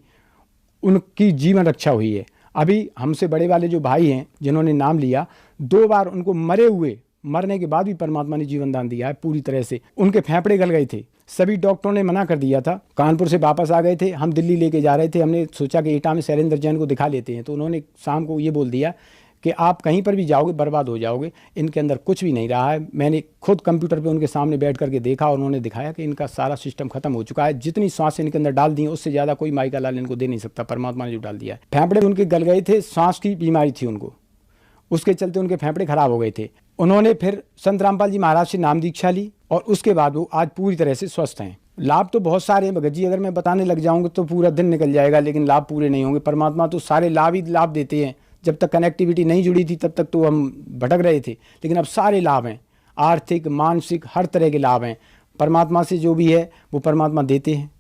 उनकी जीवन रक्षा हुई है। अभी हमसे बड़े वाले जो भाई हैं जिन्होंने नाम लिया, 2 बार उनको मरने के बाद भी परमात्मा ने जीवन दान दिया है पूरी तरह से। उनके फेफड़े गल गए थे, सभी डॉक्टरों ने मना कर दिया था। कानपुर से वापस आ गए थे, हम दिल्ली लेके जा रहे थे, हमने सोचा कि एटा में शैलेंद्र जैन को दिखा लेते हैं, तो उन्होंने शाम को ये बोल दिया कि आप कहीं पर भी जाओगे बर्बाद हो जाओगे, इनके अंदर कुछ भी नहीं रहा है। मैंने खुद कंप्यूटर पे उनके सामने बैठ करके देखा और उन्होंने दिखाया कि इनका सारा सिस्टम खत्म हो चुका है, जितनी सांस इनके अंदर डाल दी उससे ज़्यादा कोई माई का लाल इनको दे नहीं सकता, परमात्मा ने जो डाल दिया है। फेफड़े उनके गल गए थे, सांस की बीमारी थी उनको, उसके चलते उनके फेफड़े खराब हो गए थे। उन्होंने फिर संत रामपाल जी महाराज से नाम दीक्षा ली और उसके बाद वो आज पूरी तरह से स्वस्थ हैं। लाभ तो बहुत सारे हैं भगत जी, अगर मैं बताने लग जाऊंगा तो पूरा दिन निकल जाएगा, लेकिन लाभ पूरे नहीं होंगे। परमात्मा तो सारे लाभ ही लाभ देते हैं। जब तक कनेक्टिविटी नहीं जुड़ी थी तब तक तो हम भटक रहे थे, लेकिन अब सारे लाभ हैं, आर्थिक मानसिक हर तरह के लाभ हैं। परमात्मा से जो भी है वो परमात्मा देते हैं।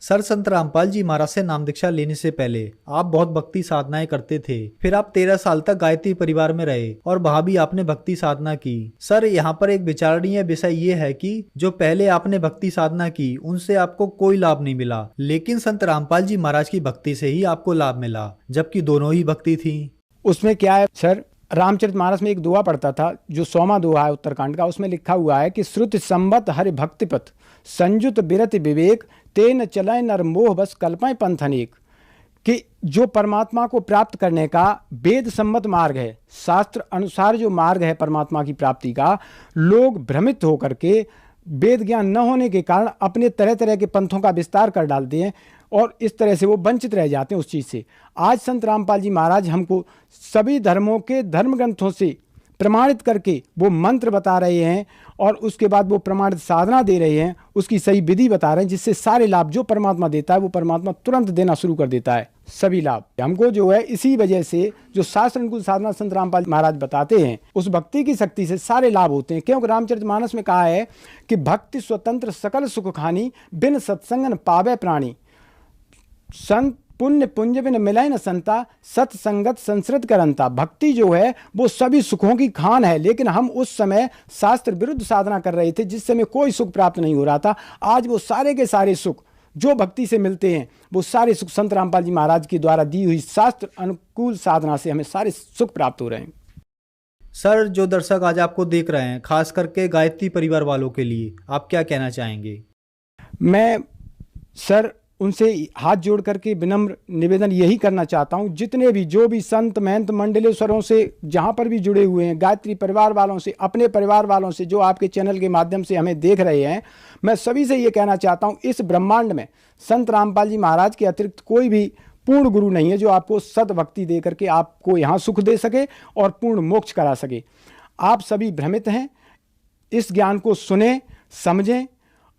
सर, संत रामपाल जी महाराज से नाम दीक्षा लेने से पहले आप बहुत भक्ति साधनाएं करते थे, फिर आप 13 साल तक गायत्री परिवार में रहे और वहां भी आपने भक्ति साधना की। सर, यहाँ पर एक विचारणीय विषय ये है कि जो पहले आपने भक्ति साधना की उनसे आपको कोई लाभ नहीं मिला, लेकिन संत रामपाल जी महाराज की भक्ति से ही आपको लाभ मिला, जबकि दोनों ही भक्ति थी। उसमें क्या है सर, रामचरितमानस में एक दुआ पढ़ता था जो 100वां दुआ है उत्तरकांड का, उसमें लिखा हुआ है कि श्रुति संबत हरि भक्ति पथ संयुत बिरति विवेक तेन चलय नर मोह बस कल्पय पंथ अनेक, कि जो परमात्मा को प्राप्त करने का वेद सम्मत मार्ग है, शास्त्र अनुसार जो मार्ग है परमात्मा की प्राप्ति का, लोग भ्रमित होकर के वेद ज्ञान न होने के कारण अपने तरह तरह के पंथों का विस्तार कर डालते हैं और इस तरह से वो वंचित रह जाते हैं उस चीज़ से। आज संत रामपाल जी महाराज हमको सभी धर्मों के धर्म ग्रंथों से प्रमाणित करके वो मंत्र बता रहे हैं और उसके बाद वो प्रमाणित साधना दे रहे हैं, उसकी सही विधि बता रहे हैं, जिससे सारे लाभ जो परमात्मा देता है वो परमात्मा तुरंत देना शुरू कर देता है। सभी लाभ हमको जो है इसी वजह से जो शास्त्र अनुकूल साधना संत रामपाल महाराज बताते हैं, उस भक्ति की शक्ति से सारे लाभ होते हैं। क्योंकि रामचरितमानस में कहा है कि भक्ति स्वतंत्र सकल सुख खानी बिन सत्संग न पावे प्राणी, संत पुण्य पुंज बिन मिलय न संता सत्संगत संसृत करंता। भक्ति जो है वो सभी सुखों की खान है, लेकिन हम उस समय शास्त्र विरुद्ध साधना कर रहे थे जिस समय कोई सुख प्राप्त नहीं हो रहा था। आज वो सारे के सारे सुख जो भक्ति से मिलते हैं वो सारे सुख संत रामपाल जी महाराज के द्वारा दी हुई शास्त्र अनुकूल साधना से हमें सारे सुख प्राप्त हो रहे हैं। सर, जो दर्शक आज आपको देख रहे हैं, खास करके गायत्री परिवार वालों के लिए आप क्या कहना चाहेंगे? मैं सर उनसे हाथ जोड़ करके विनम्र निवेदन यही करना चाहता हूँ, जितने भी जो भी संत महंत मंडलेश्वरों से जहाँ पर भी जुड़े हुए हैं, गायत्री परिवार वालों से, अपने परिवार वालों से जो आपके चैनल के माध्यम से हमें देख रहे हैं, मैं सभी से ये कहना चाहता हूँ, इस ब्रह्मांड में संत रामपाल जी महाराज के अतिरिक्त कोई भी पूर्ण गुरु नहीं है जो आपको सत भक्ति दे करके आपको यहाँ सुख दे सके और पूर्ण मोक्ष करा सके। आप सभी भ्रमित हैं, इस ज्ञान को सुने समझें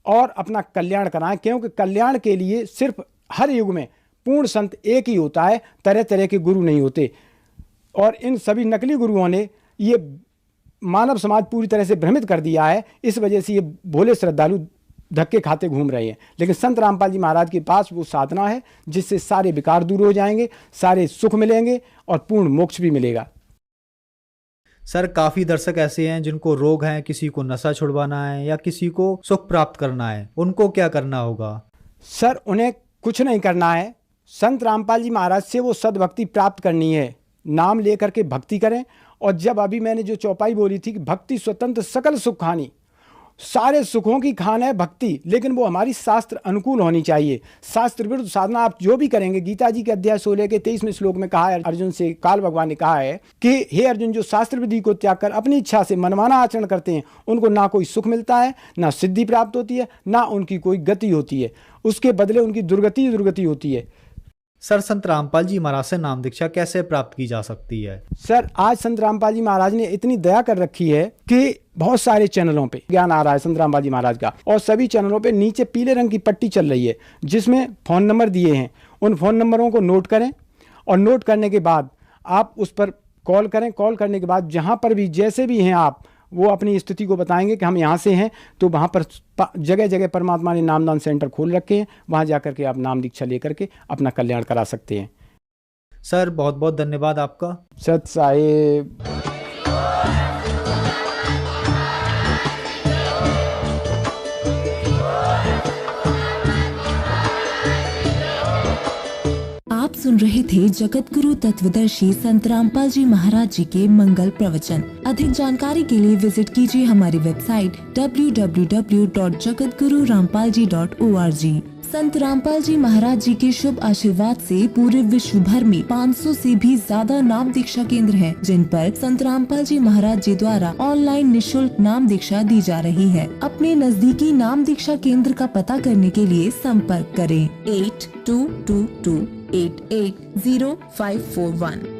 और अपना कल्याण कराएं, क्योंकि कल्याण के लिए सिर्फ हर युग में पूर्ण संत एक ही होता है, तरह तरह के गुरु नहीं होते। और इन सभी नकली गुरुओं ने ये मानव समाज पूरी तरह से भ्रमित कर दिया है, इस वजह से ये भोले श्रद्धालु धक्के खाते घूम रहे हैं। लेकिन संत रामपाल जी महाराज के पास वो साधना है जिससे सारे विकार दूर हो जाएंगे, सारे सुख मिलेंगे और पूर्ण मोक्ष भी मिलेगा। सर, काफी दर्शक ऐसे हैं जिनको रोग है, किसी को नशा छुड़वाना है या किसी को सुख प्राप्त करना है, उनको क्या करना होगा? सर, उन्हें कुछ नहीं करना है, संत रामपाल जी महाराज से वो सद्भक्ति प्राप्त करनी है। नाम लेकर के भक्ति करें। और जब अभी मैंने जो चौपाई बोली थी कि भक्ति स्वतंत्र सकल सुख खानी, सारे सुखों की खान है भक्ति, लेकिन वो हमारी शास्त्र अनुकूल होनी चाहिए। शास्त्र विरुद्ध साधना आप जो भी करेंगे, गीता जी के अध्याय 16 के 23वें श्लोक में कहा है अर्जुन से, काल भगवान ने कहा है कि हे अर्जुन, जो शास्त्र विधि को त्याग कर अपनी इच्छा से मनमाना आचरण करते हैं उनको ना कोई सुख मिलता है, ना सिद्धि प्राप्त होती है, ना उनकी कोई गति होती है, उसके बदले उनकी दुर्गति होती है। सर, संत रामपाल जी महाराज से नाम दीक्षा कैसे प्राप्त की जा सकती है? सर, आज संत रामपाल जी महाराज ने इतनी दया कर रखी है कि बहुत सारे चैनलों पे ज्ञान आ रहा है संत रामपाल जी महाराज का, और सभी चैनलों पे नीचे पीले रंग की पट्टी चल रही है जिसमें फ़ोन नंबर दिए हैं। उन फ़ोन नंबरों को नोट करें और नोट करने के बाद आप उस पर कॉल करें। कॉल करने के बाद जहाँ पर भी जैसे भी हैं आप, वो अपनी स्थिति को बताएंगे कि हम यहाँ से हैं, तो वहाँ पर जगह जगह परमात्मा ने नामदान सेंटर खोल रखे हैं, वहाँ जाकर के आप नाम दीक्षा लेकर के अपना कल्याण करा सकते हैं। सर, बहुत बहुत धन्यवाद आपका। सत साहेब। आप सुन रहे थे जगत गुरु तत्वदर्शी संत रामपाल जी महाराज जी के मंगल प्रवचन। अधिक जानकारी के लिए विजिट कीजिए हमारी वेबसाइट www.jagatgururampalji.org। संत रामपाल जी महाराज जी के शुभ आशीर्वाद से पूरे विश्व भर में 500 से भी ज्यादा नाम दीक्षा केंद्र हैं, जिन पर संत रामपाल जी महाराज जी द्वारा ऑनलाइन निशुल्क नाम दीक्षा दी जा रही है। अपने नजदीकी नाम दीक्षा केंद्र का पता करने के लिए संपर्क करें 8222880541।